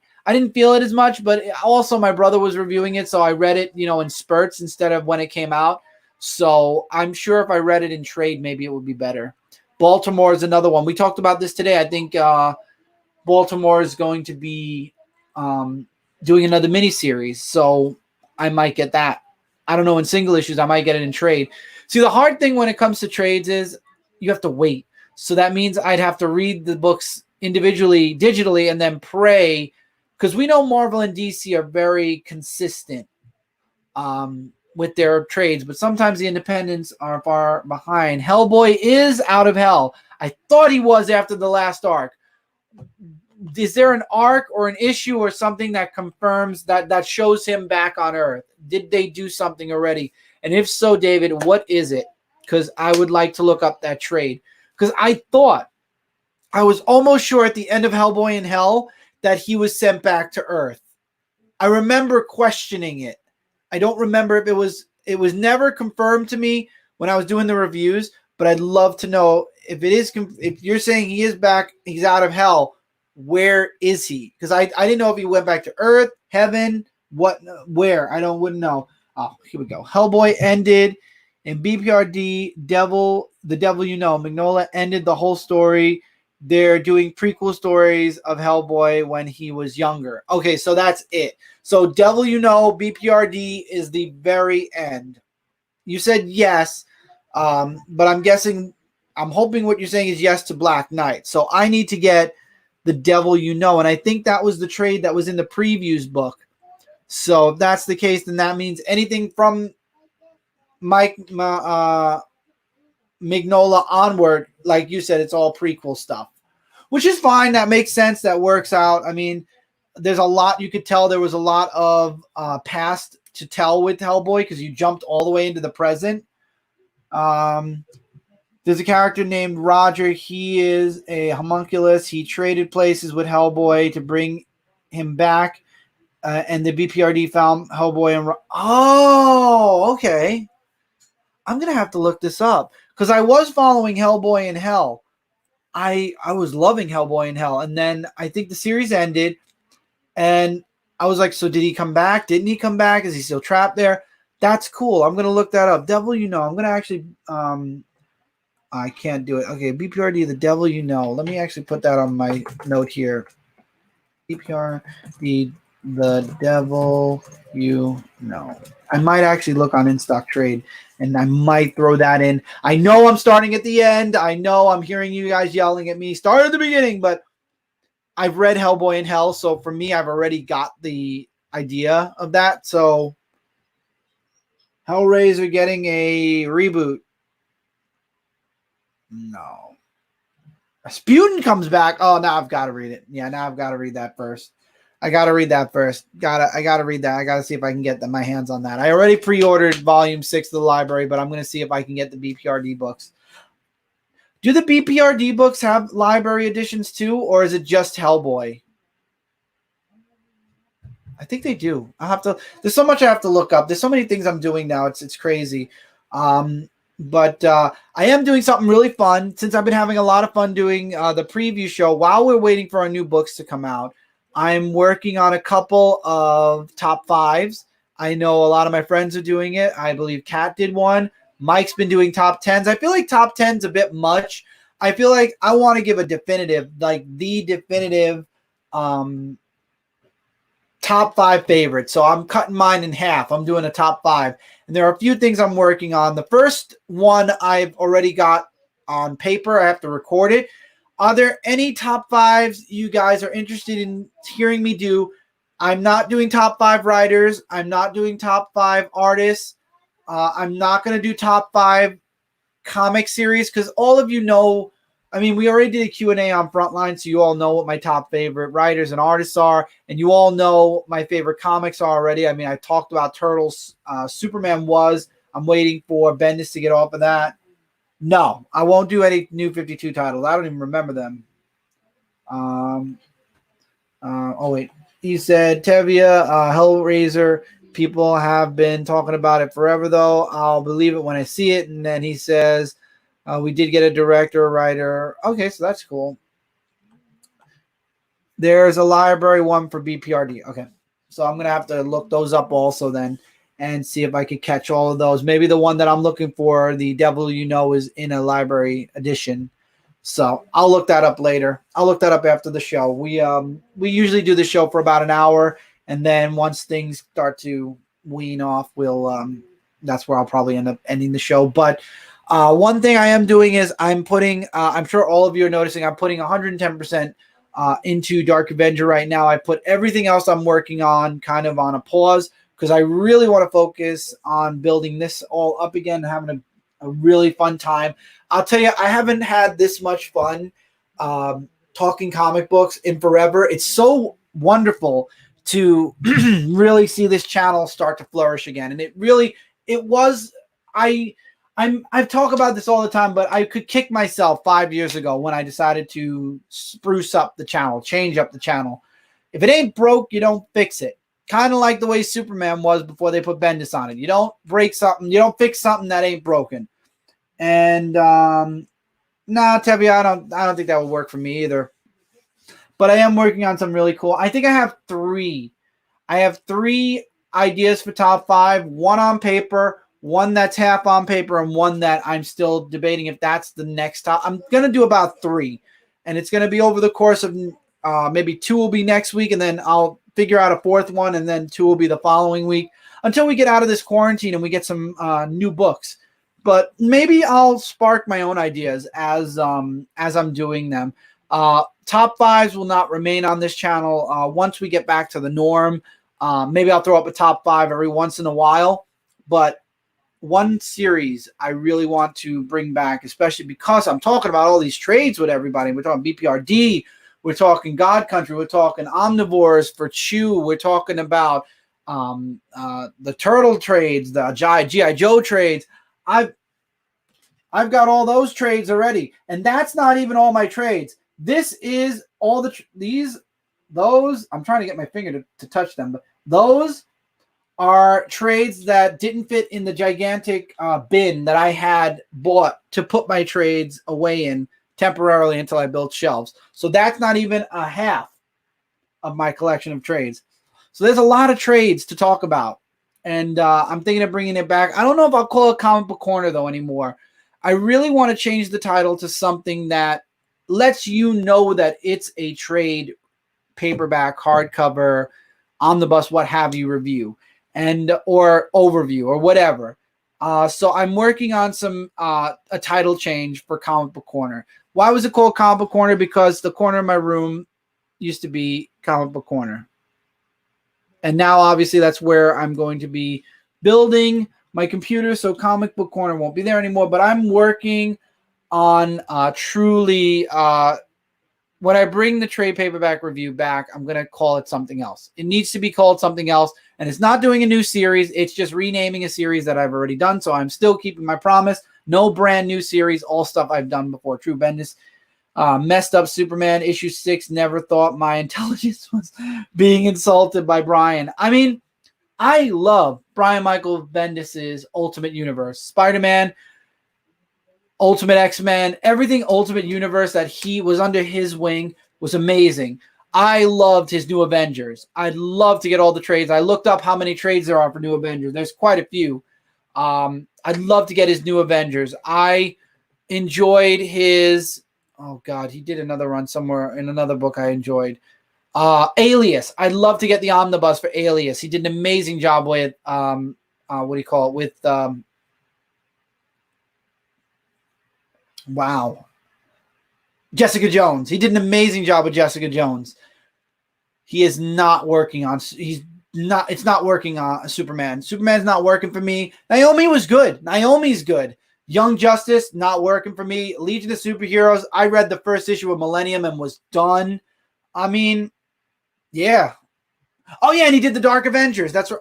feel it as much. But also, my brother was reviewing it, so I read it, in spurts instead of when it came out. So I'm sure if I read it in trade, maybe it would be better. Baltimore is another one. We talked about this today. I think Baltimore is going to be doing another miniseries, so I might get that. I don't know, in single issues, I might get it in trade. See, the hard thing when it comes to trades is you have to wait. So that means I'd have to read the books individually, digitally, and then pray, because we know Marvel and DC are very consistent with their trades, but sometimes the independents are far behind. Hellboy is out of hell. I thought he was after the last arc. Is there an arc or an issue or something that confirms that shows him back on Earth? Did they do something already? And if so, David, what is it? Because I would like to look up that trade. Because I was almost sure at the end of Hellboy in Hell that he was sent back to Earth. I remember questioning it. I don't remember if it was never confirmed to me when I was doing the reviews, but I'd love to know if you're saying he is back, he's out of hell, where is he? Because I didn't know if he went back to Earth, heaven, where. Wouldn't know. Oh, here we go. Hellboy ended in BPRD, The Devil You Know. Mignola ended the whole story. They're doing prequel stories of Hellboy when he was younger. Okay, so that's it. So Devil You Know, BPRD is the very end. You said yes, but I'm hoping what you're saying is yes to Black Knight. So I need to get The Devil You Know, and I think that was the trade that was in the previews book. So if that's the case, then that means anything from Mike Mignola onward, like you said, it's all prequel stuff, which is fine. That makes sense. That works out. I mean, there's a lot you could tell. There was a lot of past to tell with Hellboy because you jumped all the way into the present. There's a character named Roger. He is a homunculus. He traded places with Hellboy to bring him back, and the BPRD found Hellboy and okay. I'm gonna have to look this up because I was following Hellboy in Hell. I was loving Hellboy in Hell, and then I think the series ended, and I was like, so did he come back? Didn't he come back? Is he still trapped there? That's cool. I'm gonna look that up. Devil, you know. I'm gonna actually. I can't do it. Okay, BPRD, the devil, you know. Let me actually put that on my note here. BPRD, the devil, you know. I might actually look on In Stock Trade, and I might throw that in. I know I'm starting at the end. I know I'm hearing you guys yelling at me. Start at the beginning, but I've read Hellboy in Hell, so for me, I've already got the idea of that. So Hellraiser getting a reboot. No. Sputin comes back. Oh, now I've got to read it. Yeah, now I've got to read that first. I gotta read that first. I gotta read that. I gotta see if I can get my hands on that. I already pre-ordered volume 6 of the library, but I'm gonna see if I can get the BPRD books. Do the BPRD books have library editions too, or is it just Hellboy? I think they do. I have to. There's so much I have to look up. There's so many things I'm doing now. It's crazy. But I am doing something really fun since I've been having a lot of fun doing the preview show while we're waiting for our new books to come out. I'm working on a couple of top 5s. I know a lot of my friends are doing it. I believe Kat did one. Mike's been doing top 10s. I feel like top 10's a bit much. I feel like I want to give a definitive, like the definitive top 5 favorites. So I'm cutting mine in half. I'm doing a top 5. And there are a few things I'm working on. The first one I've already got on paper. I have to record it. Are there any top 5s you guys are interested in hearing me do? I'm not doing top 5 writers. I'm not doing top 5 artists. I'm not going to do top 5 comic series because all of you know, I mean, we already did a Q&A on Frontline, so you all know what my top favorite writers and artists are, and you all know my favorite comics are already. I mean, I talked about Turtles. Superman was. I'm waiting for Bendis to get off of that. No, I won't do any new 52 titles. I don't even remember them. Oh, wait. He said, Tevia, Hellraiser, people have been talking about it forever, though. I'll believe it when I see it. And then he says, we did get a director, a writer. Okay, so that's cool. There's a library one for BPRD. Okay, so I'm going to have to look those up also then and see if I could catch all of those. Maybe the one that I'm looking for, the Devil You Know, is in a library edition. So I'll look that up later. I'll look that up after the show. We usually do the show for about an hour, and then once things start to wean off, we'll that's where I'll probably end up ending the show. But one thing I am doing is I'm putting, I'm sure all of you are noticing, I'm putting 110% into Dark Avenger right now. I put everything else I'm working on kind of on a pause because I really want to focus on building this all up again and having a really fun time. I'll tell you, I haven't had this much fun talking comic books in forever. It's so wonderful to really see this channel start to flourish again. And it was, I've talked about this all the time, but I could kick myself 5 years ago when I decided to spruce up the channel, change up the channel. If it ain't broke, you don't fix it. Kind of like the way Superman was before they put Bendis on it. You don't break something, you don't fix something that ain't broken. And nah, Tevye, I don't think that would work for me either. But I am working on some really cool. I think I have 3. I have 3 ideas for top 5. One on paper, one that's half on paper, and one that I'm still debating if that's the next top. I'm gonna do about 3, and it's gonna be over the course of maybe 2 will be next week, and then I'll figure out a 4th one, and then 2 will be the following week until we get out of this quarantine and we get some new books. But maybe I'll spark my own ideas as I'm doing them. Top 5s will not remain on this channel. Once we get back to the norm, maybe I'll throw up a top 5 every once in a while. But one series I really want to bring back, especially because I'm talking about all these trades with everybody. We're talking BPRD, we're talking God Country, we're talking Omnivores for Chew, we're talking about the Turtle trades, the G.I. Joe trades. I've got all those trades already, and that's not even all my trades. This is all those. I'm trying to get my finger to touch them, but those are trades that didn't fit in the gigantic bin that I had bought to put my trades away in temporarily until I built shelves. So that's not even a half of my collection of trades. So there's a lot of trades to talk about, and I'm thinking of bringing it back. I don't know if I'll call it Comic Book Corner though anymore. I really want to change the title to something that lets you know that it's a trade, paperback, hardcover, omnibus, what have you review, and or overview or whatever. So I'm working on a title change for Comic Book Corner. Why was it called Comic Book Corner? Because the corner of my room used to be Comic Book Corner. And now obviously that's where I'm going to be building my computer, so Comic Book Corner won't be there anymore. But I'm working on truly when I bring the trade paperback review back, I'm going to call it something else. It needs to be called something else, and it's not doing a new series. It's just renaming a series that I've already done, so I'm still keeping my promise. No brand new series, all stuff I've done before. True Bendis, Messed Up Superman, issue 6, never thought my intelligence was being insulted by Brian. I mean, I love Brian Michael Bendis' Ultimate Universe. Spider-Man, Ultimate X-Men, everything Ultimate Universe that he was under his wing was amazing. I loved his New Avengers. I'd love to get all the trades. I looked up how many trades there are for New Avengers. There's quite a few. I'd love to get his New Avengers. I enjoyed his, oh God, he did another run somewhere in another book I enjoyed. Alias. I'd love to get the omnibus for Alias. He did an amazing job with, what do you call it? With, wow. Jessica Jones. He did an amazing job with Jessica Jones. He is not working on, it's not working on Superman. Superman's not working for me. Naomi was good. Naomi's good. Young Justice, not working for me. Legion of Superheroes. I read the first issue of Millennium and was done. I mean, yeah. Oh, yeah, and he did the Dark Avengers. That's right.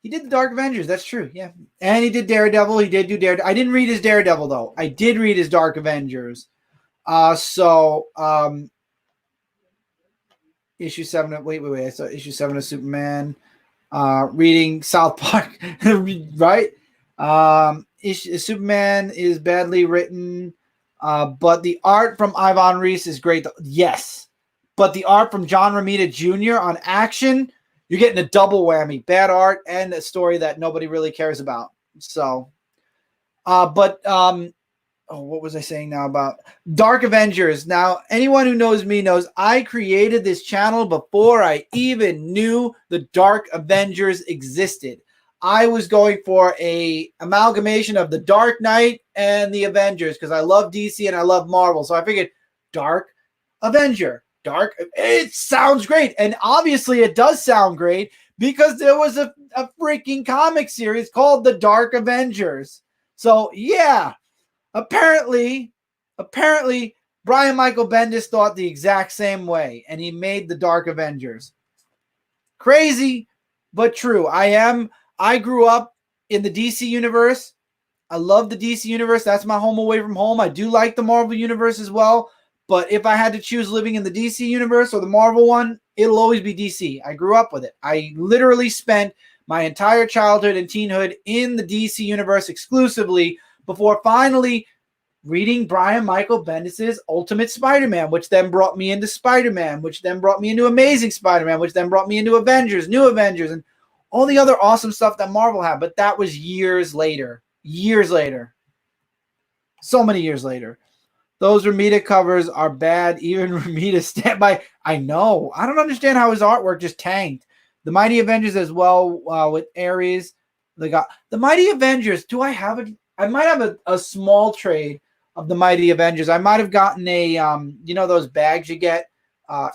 He did the Dark Avengers. That's true. Yeah. And he did Daredevil. He did do Daredevil. I didn't read his Daredevil, though. I did read his Dark Avengers. Issue 7. Wait. I saw issue 7 of Superman. Reading South Park. Right? Superman is badly written. But the art from Ivan Reis is great. Yes. But the art from John Romita Jr. on Action, you're getting a double whammy. Bad art and a story that nobody really cares about. So, what was I saying now about Dark Avengers? Now, anyone who knows me knows I created this channel before I even knew the Dark Avengers existed. I was going for a amalgamation of the Dark Knight and the Avengers because I love DC and I love Marvel. So I figured Dark Avenger. It sounds great. And obviously it does sound great because there was a freaking comic series called The Dark Avengers. So yeah, apparently Brian Michael Bendis thought the exact same way and he made The Dark Avengers. Crazy, but true. I grew up in the DC universe. I love the DC universe. That's my home away from home. I do like the Marvel universe as well. But if I had to choose living in the DC universe or the Marvel one, it'll always be DC. I grew up with it. I literally spent my entire childhood and teenhood in the DC universe exclusively before finally reading Brian Michael Bendis' Ultimate Spider-Man, which then brought me into Spider-Man, which then brought me into Amazing Spider-Man, which then brought me into Avengers, New Avengers, and all the other awesome stuff that Marvel had. But that was years later. Years later. So many years later. Those Romita covers are bad. Even Romita stand by. I know. I don't understand how his artwork just tanked. The Mighty Avengers as well with Ares. They got the Mighty Avengers. Do I have it? I might have a small trade of the Mighty Avengers. I might have gotten a those bags you get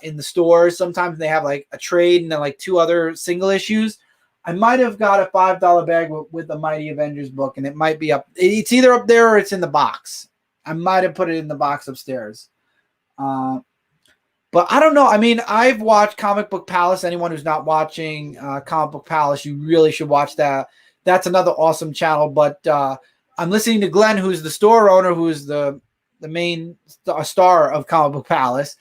in the stores. Sometimes they have like a trade and then like 2 other single issues. I might have got a $5 bag with the Mighty Avengers book, and it might be up. It's either up there or it's in the box. I might have put it in the box upstairs. But I don't know. I mean, I've watched Comic Book Palace. Anyone who's not watching Comic Book Palace, you really should watch that. That's another awesome channel. But I'm listening to Glenn, who's the store owner, who's the main star of Comic Book Palace.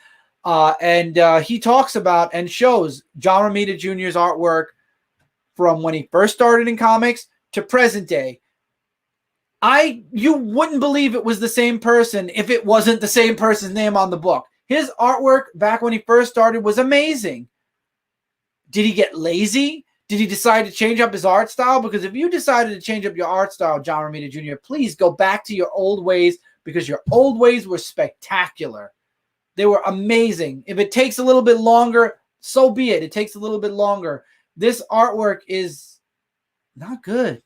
And he talks about and shows John Romita Jr.'s artwork from when he first started in comics to present day. You wouldn't believe it was the same person if it wasn't the same person's name on the book. His artwork back when he first started was amazing. Did he get lazy? Did he decide to change up his art style? Because if you decided to change up your art style, John Romita Jr., please go back to your old ways, because your old ways were spectacular. They were amazing. If it takes a little bit longer, so be it. It takes a little bit longer. This artwork is not good.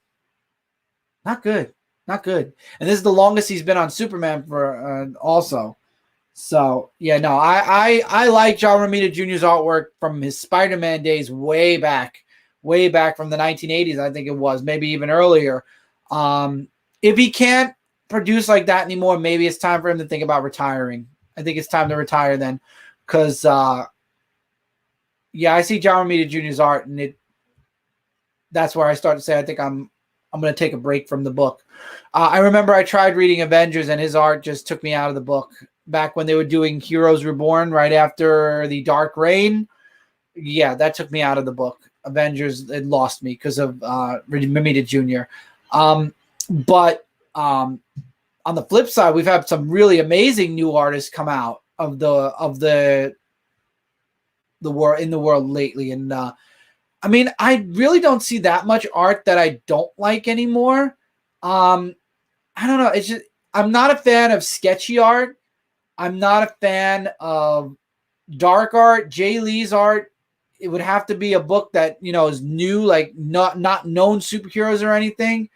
Not good. Not good. And this is the longest he's been on Superman for also. So, yeah, no, I like John Romita Jr.'s artwork from his Spider-Man days way back from the 1980s, I think it was, maybe even earlier. If he can't produce like that anymore, maybe it's time for him to think about retiring. I think it's time to retire then, because, yeah, I see John Romita Jr.'s art, and that's where I start to say I think I'm going to take a break from the book. I remember I tried reading Avengers, and his art just took me out of the book. Back when they were doing Heroes Reborn right after the Dark Reign, yeah, that took me out of the book. Avengers, it lost me because of Romita Jr. But on the flip side, we've had some really amazing new artists come out of the world in the world lately, and I mean, I really don't see that much art that I don't like anymore. I don't know. It's just I'm not a fan of sketchy art. I'm not a fan of dark art. Jay Lee's art, it would have to be a book that, is new, like not known superheroes or anything.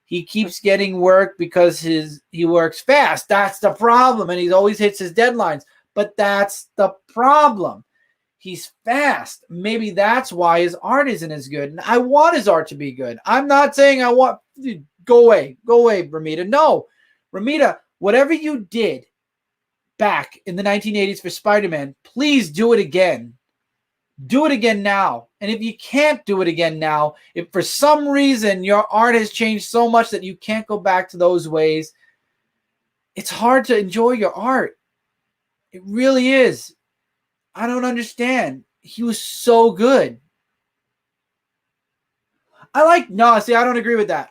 He keeps getting work because he works fast. That's the problem. And he always hits his deadlines. But that's the problem. He's fast. Maybe that's why his art isn't as good. And I want his art to be good. I'm not saying I want go away, Romita. No, Romita, whatever you did back in the 1980s for Spider-Man, please do it again. Do it again now. And if you can't do it again now, if for some reason your art has changed so much that you can't go back to those ways, it's hard to enjoy your art. It really is. I don't understand. He was so good. I don't agree with that.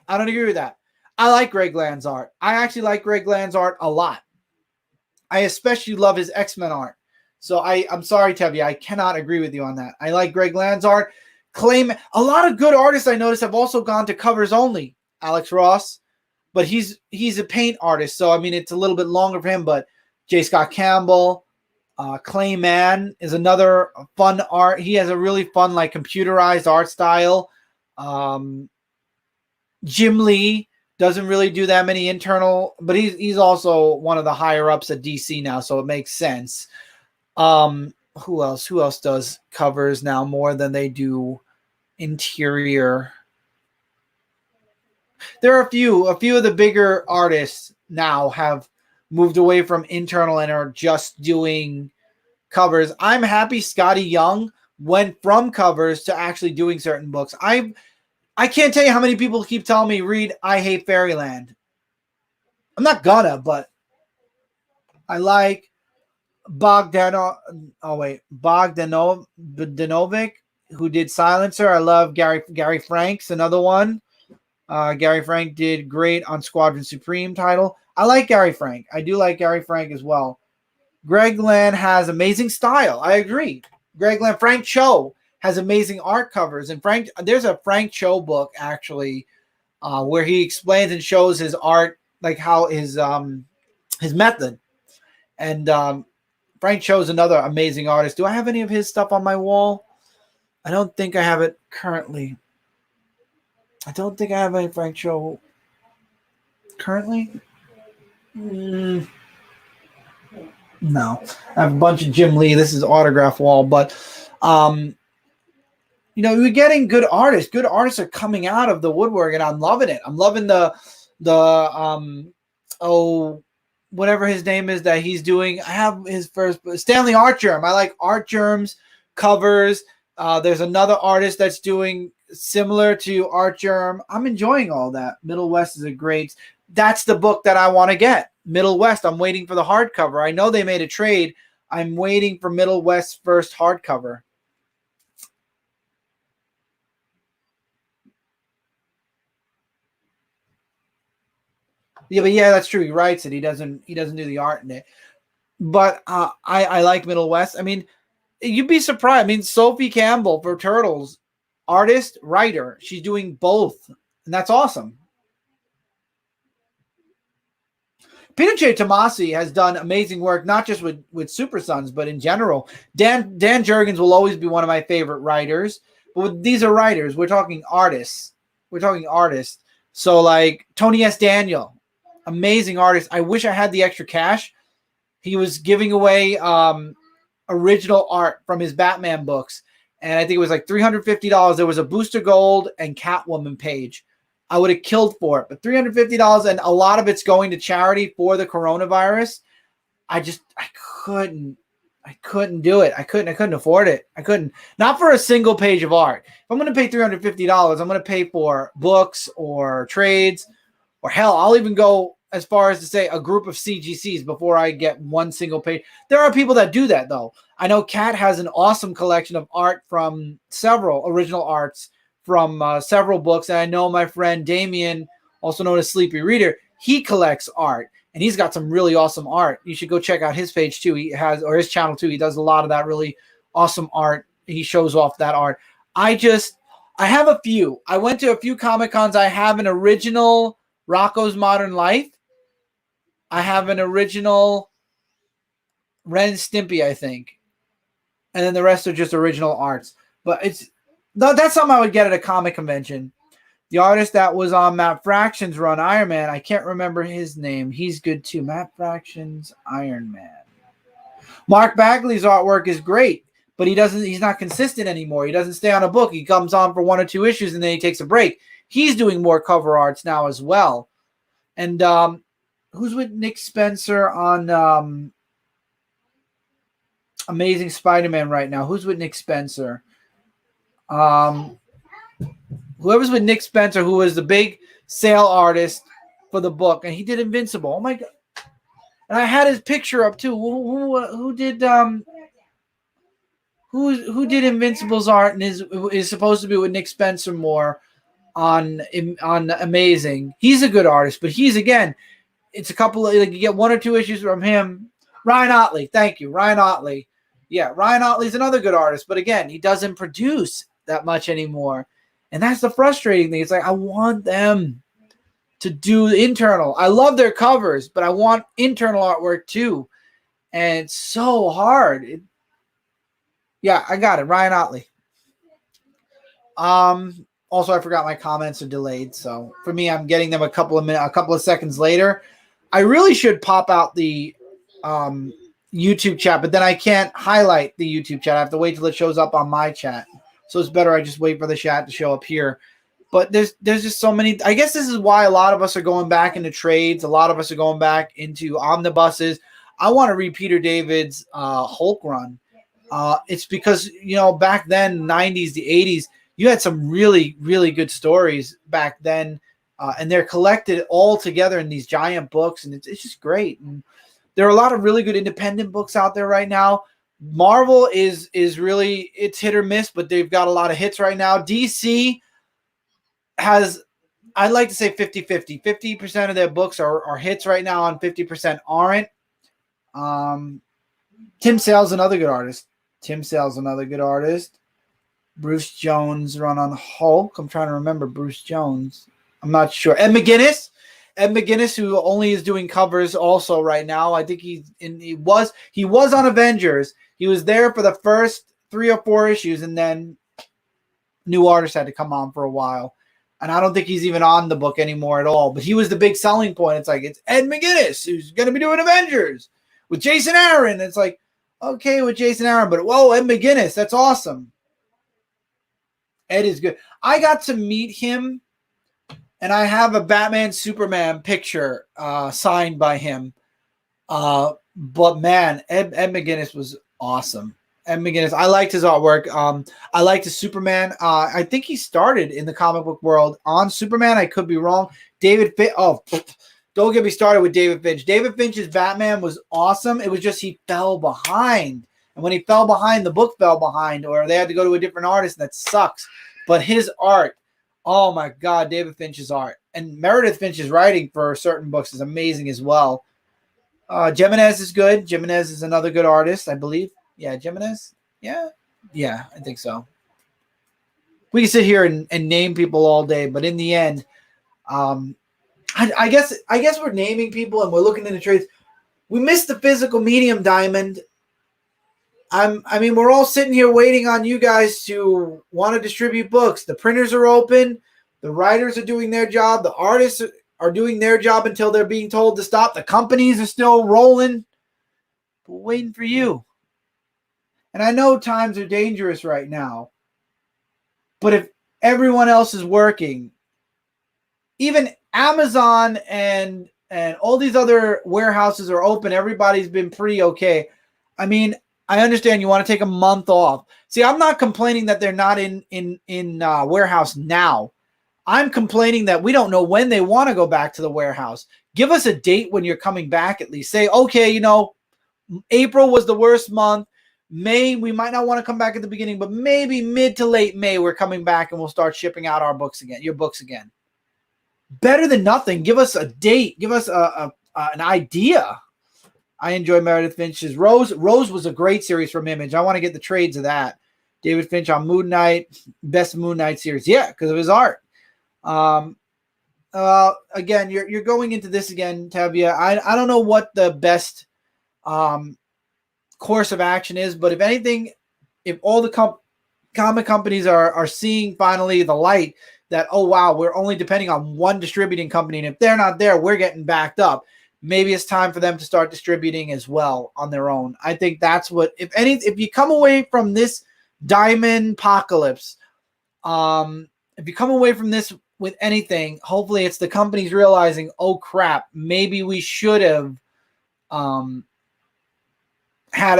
I like Greg Land's art. I actually like Greg Land's art a lot. I especially love his X-Men art. So I'm sorry, Tevye, I cannot agree with you on that. I like Greg Land's art. A lot of good artists I noticed have also gone to covers only. Alex Ross, but he's a paint artist, so I mean it's a little bit longer for him. But J. Scott Campbell, Clayman is another fun art. He has a really fun, like, computerized art style. Jim Lee doesn't really do that many internal, but he's also one of the higher ups at DC now, so it makes sense. Who else does covers now more than they do interior? There are a few of the bigger artists now have moved away from internal and are just doing covers. I'm happy Scotty Young went from covers to actually doing certain books. I can't tell you how many people keep telling me, read I Hate Fairyland. I'm not gonna, but I like Bogdanovic, who did Silencer. I love Gary Frank's another one. Gary Frank did great on Squadron Supreme title. I like Gary Frank. I do like Gary Frank as well. Greg Land has amazing style. I agree. Frank Cho has amazing art covers. And there's a Frank Cho book actually where he explains and shows his art, like how his method. And Frank Cho's another amazing artist. Do I have any of his stuff on my wall? I don't think I have it currently. I don't think I have any Frank Cho currently. No. I have a bunch of Jim Lee. This is autograph wall, but We're getting good artists. Good artists are coming out of the woodwork, and I'm loving it. I'm loving the oh, whatever his name is that he's doing. I have his first Stanley Art Germ. I like Art Germ's covers. There's another artist that's doing similar to Art Germ. I'm enjoying all that. Middle West is a great. That's the book that I want to get. Middle West. I'm waiting for the hardcover. I know they made a trade. I'm waiting for Middle West's first hardcover. Yeah, but yeah, that's true. He writes it. He doesn't do the art in it. But I like Middle West. I mean, you'd be surprised. I mean, Sophie Campbell for Turtles, artist, writer. She's doing both, and that's awesome. Peter J. Tomasi has done amazing work, not just with Super Sons, but in general. Dan Jurgens will always be one of my favorite writers. But these are writers. We're talking artists. We're talking artists. So like Tony S. Daniel, amazing artist. I wish I had the extra cash. He was giving away original art from his Batman books, and I think it was like $350. There was a Booster Gold and Catwoman page. I would have killed for it, but $350, and a lot of it's going to charity for the coronavirus. I couldn't do it. I couldn't afford it. I couldn't. Not for a single page of art. If I'm going to pay $350, I'm going to pay for books or trades, or hell, I'll even go as far as to say a group of CGCs before I get one single page. There are people that do that, though. I know Kat has an awesome collection of art from several original arts from several books. And I know my friend Damien, also known as Sleepy Reader, he collects art, and he's got some really awesome art. You should go check out his page too. He has, or his channel too. He does a lot of that really awesome art. He shows off that art. I have a few. I went to a few Comic-Cons. I have an original Rocco's Modern Life. I have an original Ren and Stimpy, I think. And then the rest are just original arts. But that's something I would get at a comic convention. The artist that was on Matt Fraction's run, Iron Man, I can't remember his name. He's good too. Matt Fraction's Iron Man. Mark Bagley's artwork is great, but he's not consistent anymore. He doesn't stay on a book. He comes on for 1 or 2 issues, and then he takes a break. He's doing more cover arts now as well. And who's with Nick Spencer on Amazing Spider-Man right now? Who's with Nick Spencer? Whoever's with Nick Spencer, who was the big sale artist for the book, and he did Invincible. Oh my god! And I had his picture up too. Who did who did Invincible's art and is supposed to be with Nick Spencer more on Amazing? He's a good artist, but it's a couple of, like, you get 1 or 2 issues from him. Ryan Otley, thank you, Ryan Otley. Yeah, Ryan Otley's another good artist, but again, he doesn't produce that much anymore. And that's the frustrating thing. It's like, I want them to do internal. I love their covers, but I want internal artwork too. And it's so hard. Yeah, I got it. Ryan Otley. Also, I forgot my comments are delayed. So for me, I'm getting them a couple of seconds later. I really should pop out the YouTube chat, but then I can't highlight the YouTube chat. I have to wait till it shows up on my chat. So it's better I just wait for the chat to show up here. But there's just so many. I guess this is why a lot of us are going back into trades. A lot of us are going back into omnibuses. I want to read Peter David's Hulk run. It's because, back then, 90s, the 80s, you had some really, really good stories back then. And they're collected all together in these giant books. And it's just great. And there are a lot of really good independent books out there right now. Marvel is really, it's hit or miss, but they've got a lot of hits right now. DC has, I'd like to say 50-50. 50% of their books are hits right now, and 50% aren't. Tim Sale's another good artist. Bruce Jones run on Hulk. I'm trying to remember Bruce Jones. I'm not sure. Ed McGuinness, who only is doing covers also right now. I think he was on Avengers. He was there for the first 3 or 4 issues, and then new artists had to come on for a while. And I don't think he's even on the book anymore at all. But he was the big selling point. It's like, it's Ed McGuinness who's going to be doing Avengers with Jason Aaron. It's like, okay, with Jason Aaron, but whoa, Ed McGuinness, that's awesome. Ed is good. I got to meet him, and I have a Batman Superman picture signed by him. But man, Ed McGuinness was awesome. Ed McGuinness, I liked his artwork. I liked his Superman. I think he started in the comic book world on Superman. I could be wrong. David Finch. Oh, don't get me started with David Finch. David Finch's Batman was awesome. It was just he fell behind. And when he fell behind, the book fell behind, or they had to go to a different artist, and that sucks. But his art, oh my God, David Finch's art. And Meredith Finch's writing for certain books is amazing as well. Jimenez is good. Jimenez is another good artist, I believe. Yeah, Jimenez. Yeah, I think so. We can sit here and name people all day, but in the end, I guess we're naming people and we're looking into trades. We missed the physical medium, Diamond. I mean, we're all sitting here waiting on you guys to want to distribute books. The printers are open. The writers are doing their job. The artists are doing their job until they're being told to stop. The companies are still rolling. We're waiting for you. And I know times are dangerous right now. But if everyone else is working, even Amazon and all these other warehouses are open, everybody's been pretty okay. I mean, I understand you want to take a month off. See, I'm not complaining that they're not in warehouse now. I'm complaining that we don't know when they want to go back to the warehouse. Give us a date when you're coming back at least. Say, okay, April was the worst month. May, we might not want to come back at the beginning, but maybe mid to late May, we're coming back and we'll start shipping out our books again, your books again. Better than nothing. Give us a date. Give us an idea. I enjoy Meredith Finch's Rose. Rose was a great series from Image. I want to get the trades of that. David Finch on Moon Knight, best Moon Knight series. Yeah, because of his art. Again, you're going into this again, Tavia. I don't know what the best course of action is, but if anything, if all the comic companies are seeing finally the light that, oh wow, we're only depending on one distributing company, and if they're not there, we're getting backed up. Maybe it's time for them to start distributing as well on their own. I think that's what, if you come away from this Diamond apocalypse, if you come away from this with anything, hopefully it's the companies realizing, oh crap, maybe we should have had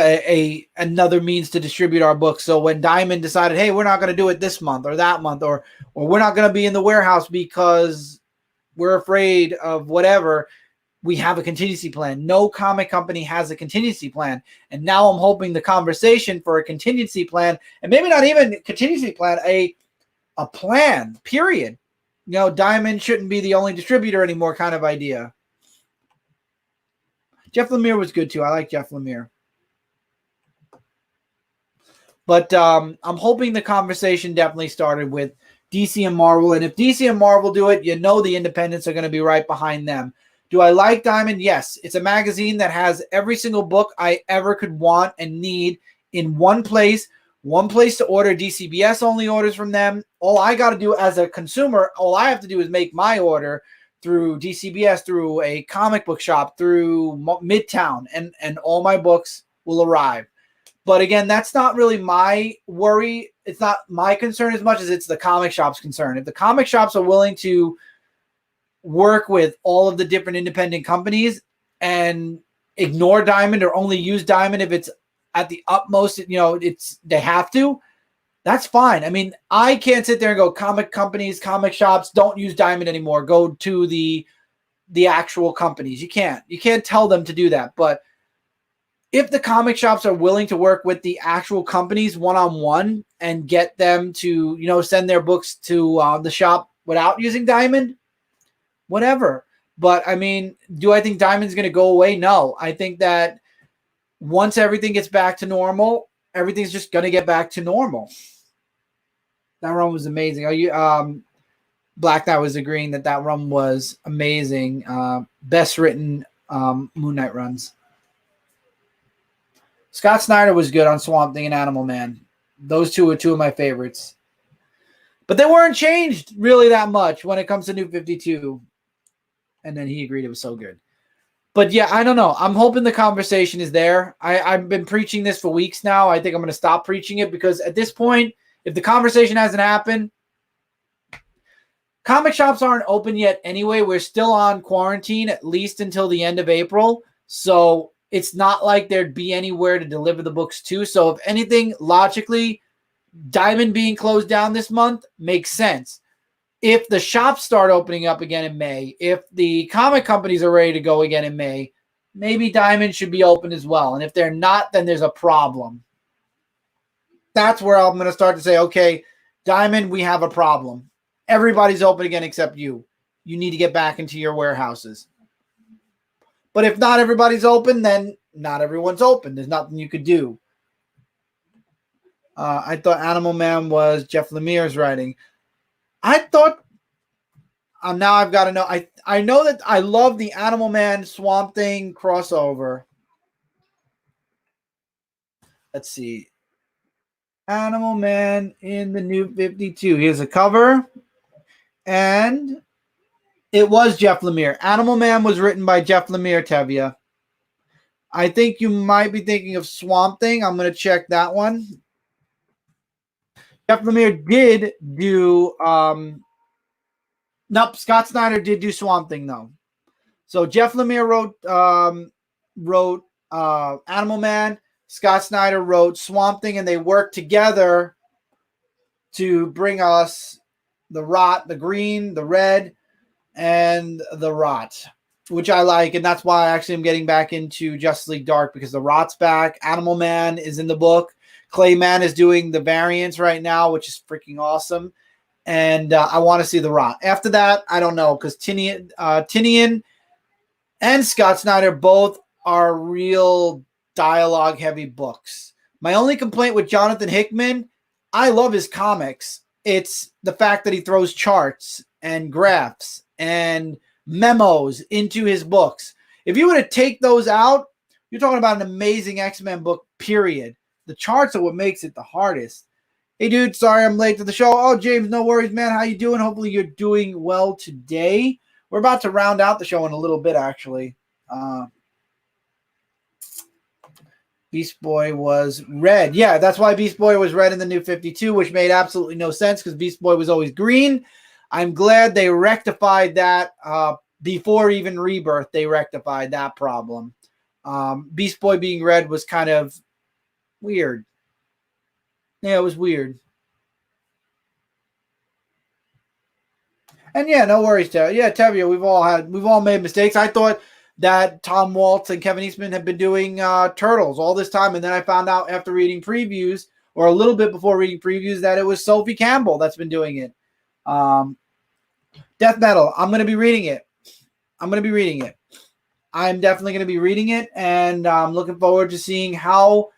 another means to distribute our books. So when Diamond decided, hey, we're not going to do it this month or that month, or we're not going to be in the warehouse because we're afraid of whatever, we have a contingency plan. No comic company has a contingency plan. And now I'm hoping the conversation for a contingency plan, and maybe not even a contingency plan, a plan, period. Diamond shouldn't be the only distributor anymore kind of idea. Jeff Lemire was good too. I like Jeff Lemire. But I'm hoping the conversation definitely started with DC and Marvel. And if DC and Marvel do it, the independents are going to be right behind them. Do I like Diamond? Yes. It's a magazine that has every single book I ever could want and need in one place to order. DCBS only orders from them. All I got to do as a consumer, all I have to do is make my order through DCBS, through a comic book shop, through Midtown, and all my books will arrive. But again, that's not really my worry. It's not my concern as much as it's the comic shop's concern. If the comic shops are willing to work with all of the different independent companies and ignore Diamond or only use Diamond if it's at the utmost, they have to, that's fine. I mean, I can't sit there and go, comic companies, comic shops, don't use Diamond anymore. Go to the actual companies. You can't tell them to do that. But if the comic shops are willing to work with the actual companies one-on-one and get them to, send their books to the shop without using Diamond, whatever. But I mean, do I think Diamond's going to go away? No. I think that once everything gets back to normal, everything's just going to get back to normal. That run was amazing. Black Knight was agreeing that run was amazing. Best written Moon Knight runs. Scott Snyder was good on Swamp Thing and Animal Man. Those two are two of my favorites. But they weren't changed really that much when it comes to New 52. And then he agreed it was so good. But yeah, I don't know. I'm hoping the conversation is there. I've been preaching this for weeks now. I think I'm going to stop preaching it because at this point, If the conversation hasn't happened, comic shops aren't open yet anyway. We're still on quarantine, at least until the end of April. So it's not like there'd be anywhere to deliver the books to. So if anything, logically, Diamond being closed down this month makes sense. If the shops start opening up again in May, if the comic companies are ready to go again in May, maybe Diamond should be open as well. And if they're not, then there's a problem. That's where I'm going to start to say, okay, Diamond, we have a problem. Everybody's open again except you. You need to get back into your warehouses. But if not everybody's open, then not everyone's open. There's nothing you could do. I thought Animal Man was Jeff Lemire's writing. I thought, now I've got to know. I know that I love the Animal Man Swamp Thing crossover. Let's see. Animal Man in the New 52. Here's a cover. And it was Jeff Lemire. Animal Man was written by Jeff Lemire, Tevya. I think you might be thinking of Swamp Thing. I'm going to check that one. Jeff Lemire did do nope, Scott Snyder did do Swamp Thing though. So Jeff Lemire wrote Animal Man, Scott Snyder wrote Swamp Thing, and they worked together to bring us the Rot, the green, the red, and the Rot, which I like, and that's why I actually am getting back into Justice League Dark, because the Rot's back. Animal Man is in the book. Clayman is doing the variants right now, which is freaking awesome. And I want to see the Rot. After that, I don't know, because Tinian and Scott Snyder both are real dialogue-heavy books. My only complaint with Jonathan Hickman, I love his comics. It's the fact that he throws charts and graphs and memos into his books. If you were to take those out, you're talking about an amazing X-Men book, period. The charts are what makes it the hardest. Hey, dude, sorry I'm late to the show. Oh, James, no worries, man. How you doing? Hopefully you're doing well today. We're about to round out the show in a little bit, actually. Beast Boy was red. Yeah, that's why Beast Boy was red in the New 52, which made absolutely no sense because Beast Boy was always green. I'm glad they rectified that before even Rebirth. They rectified that problem. Beast Boy being red was kind of weird. Yeah, it was weird. And yeah, no worries, Tevya. Yeah, Tevya, we've all made mistakes. I thought that Tom Waltz and Kevin Eastman have been doing Turtles all this time, and then I found out after reading previews, or a little bit before reading previews, that it was Sophie Campbell that's been doing it. Death Metal, I'm going to be reading it. I'm definitely going to be reading it, and I'm looking forward to seeing how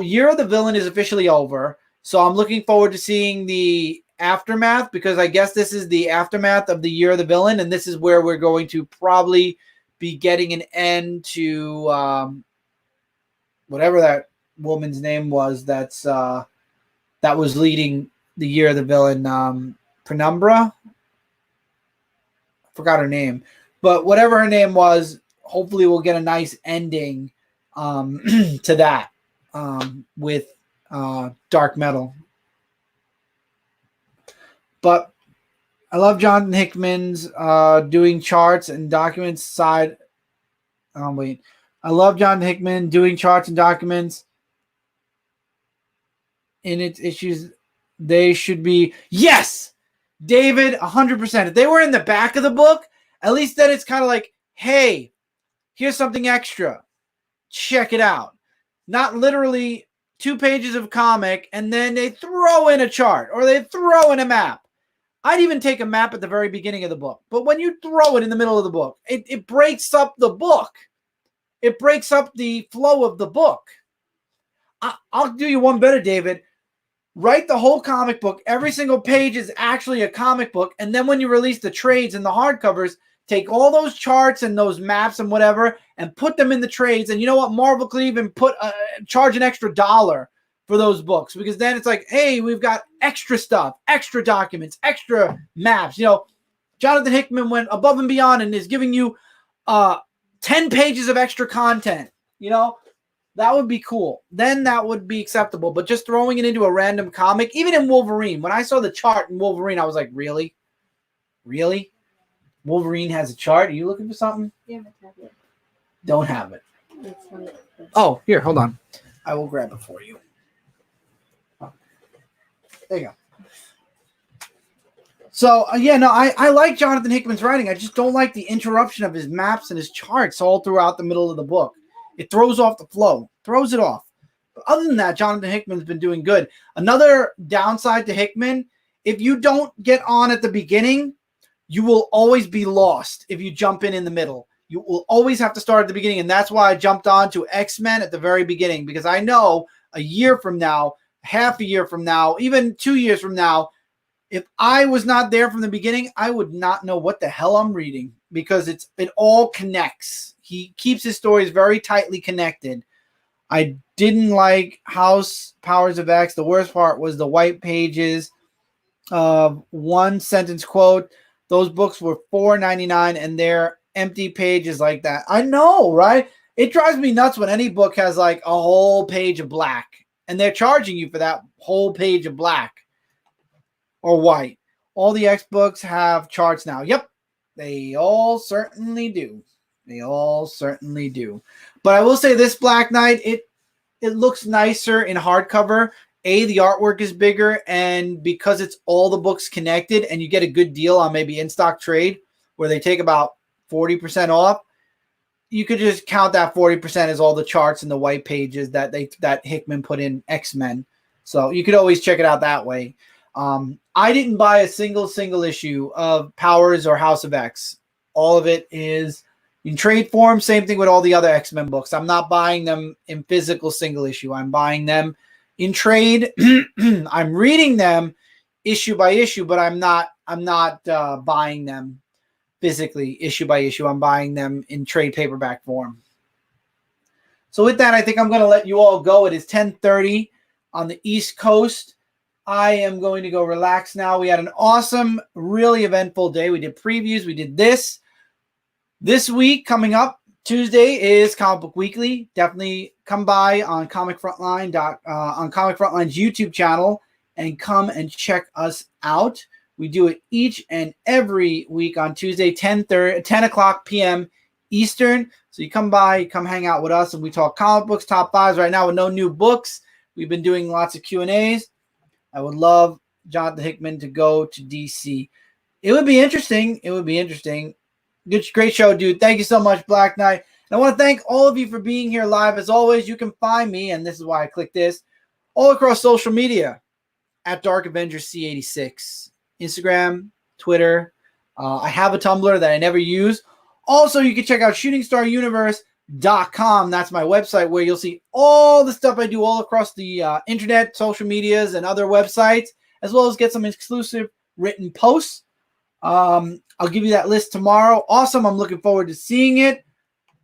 Year of the Villain is officially over, so I'm looking forward to seeing the aftermath, because I guess this is the aftermath of the Year of the Villain, and this is where we're going to probably be getting an end to whatever that woman's name was that was leading the Year of the Villain, Penumbra? I forgot her name. But whatever her name was, hopefully we'll get a nice ending to that with Dark Metal. But I love Jonathan Hickman's doing charts and documents side. I love Jonathan Hickman doing charts and documents in its issues. They should be, yes, David, 100%. If they were in the back of the book, at least then it's kind of like, hey, here's something extra. Check it out. Not literally 2 pages of comic and then they throw in a chart or they throw in a map. I'd even take a map at the very beginning of the book. But when you throw it in the middle of the book, it breaks up the book. It breaks up the flow of the book. I'll do you one better, David. Write the whole comic book. Every single page is actually a comic book. And then when you release the trades and the hardcovers, take all those charts and those maps and whatever and put them in the trades. And you know what? Marvel could even charge an extra $1 for those books, because then it's like, hey, we've got extra stuff, extra documents, extra maps. You know, Jonathan Hickman went above and beyond and is giving you 10 pages of extra content. You know, That would be cool. Then that would be acceptable. But just throwing it into a random comic, even in Wolverine, when I saw the chart in Wolverine, I was like, really? Really? Wolverine has a chart? Are you looking for something? Yeah, my tablet. Don't have it. Oh, here, hold on. I will grab it for you. There you go. So, I like Jonathan Hickman's writing. I just don't like the interruption of his maps and his charts all throughout the middle of the book. It throws off the flow, throws it off. But other than that, Jonathan Hickman's been doing good. Another downside to Hickman, if you don't get on at the beginning, you will always be lost if you jump in the middle. You will always have to start at the beginning, and that's why I jumped on to X-Men at the very beginning, because I know a year from now, half a year from now, even 2 years from now, if I was not there from the beginning, I would not know what the hell I'm reading, because it all connects. He keeps his stories very tightly connected. I didn't like House Powers of X. The worst part was the white pages of one sentence quote. Those books were $4.99 and they're empty pages like that. I know, right? It drives me nuts when any book has like a whole page of black and they're charging you for that whole page of black or white. All the X books have charts now. Yep, they all certainly do. They all certainly do. But I will say this Black Knight, it looks nicer in hardcover. The artwork is bigger, and because it's all the books connected and you get a good deal on maybe in-stock trade where they take about 40% off, you could just count that 40% as all the charts and the white pages that Hickman put in X-Men. So you could always check it out that way. I didn't buy a single issue of Powers or House of X. All of it is in trade form. Same thing with all the other X-Men books. I'm not buying them in physical single issue. I'm buying them in trade. I'm reading them issue by issue, but I'm not buying them physically issue by issue. I'm buying them in trade paperback form. So with that, I think I'm going to let you all go. It is 10:30 on the East Coast. I am going to go relax now. We had an awesome, really eventful day. We did previews. We did this. This week coming up, Tuesday is Comic Book Weekly. Definitely come by on Comic Frontline on Comic Frontline's YouTube channel and come and check us out. We do it each and every week on Tuesday, 10 o'clock p.m. Eastern. So you come by, come hang out with us, and we talk comic books, top fives. Right now with no new books, we've been doing lots of Q&As. I would love Jonathan Hickman to go to DC. It would be interesting. It would be interesting. Good, great show, dude. Thank you so much, Black Knight. And I want to thank all of you for being here live. As always, you can find me, and this is why I clicked this, all across social media at Dark Avenger C86. Instagram, Twitter. I have a Tumblr that I never use. Also, you can check out shootingstaruniverse.com. That's my website where you'll see all the stuff I do all across the internet, social medias, and other websites, as well as get some exclusive written posts. I'll give you that list tomorrow. Awesome. I'm looking forward to seeing it.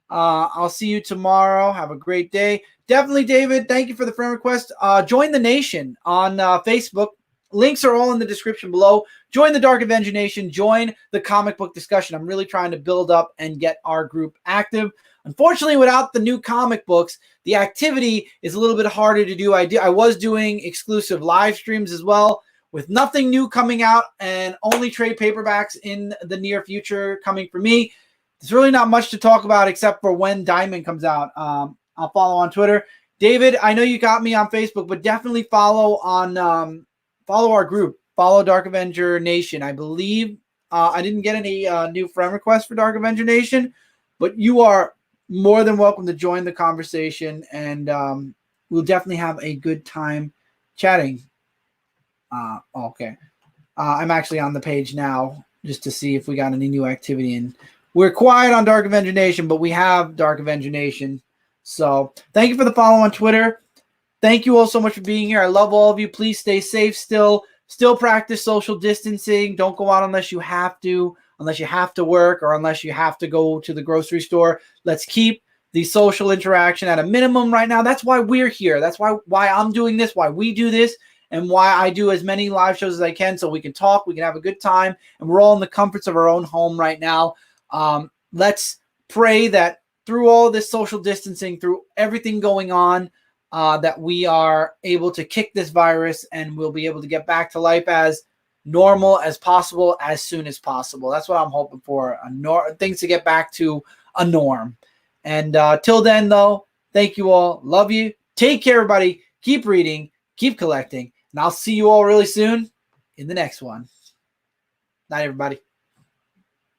I'll see you tomorrow. Have a great day. Definitely, David, thank you for the friend request. Join the Nation on Facebook. Links are all in the description below. Join the Dark Avenger Nation. Join the comic book discussion. I'm really trying to build up and get our group active. Unfortunately, without the new comic books, the activity is a little bit harder to do. I was doing exclusive live streams as well. With nothing new coming out and only trade paperbacks in the near future coming for me, there's really not much to talk about except for when Diamond comes out. I'll follow on Twitter. David, I know you got me on Facebook, but definitely follow on follow our group. Follow Dark Avenger Nation. I believe I didn't get any new friend requests for Dark Avenger Nation, but you are more than welcome to join the conversation, and we'll definitely have a good time chatting. Okay. I'm actually on the page now just to see if we got any new activity. And we're quiet on Dark Avenger Nation, but we have Dark Avenger Nation. So thank you for the follow on Twitter. Thank you all so much for being here. I love all of you. Please stay safe still. Still practice social distancing. Don't go out unless you have to work, or unless you have to go to the grocery store. Let's keep the social interaction at a minimum right now. That's why we're here. That's why I'm doing this, why we do this, and why I do as many live shows as I can, so we can talk, we can have a good time, and we're all in the comforts of our own home right now. Let's pray that through all this social distancing, through everything going on, that we are able to kick this virus and we'll be able to get back to life as normal as possible as soon as possible. That's what I'm hoping for. Things to get back to a norm. And till then, though, thank you all. Love you. Take care, everybody. Keep reading. Keep collecting. And I'll see you all really soon in the next one. Night, everybody.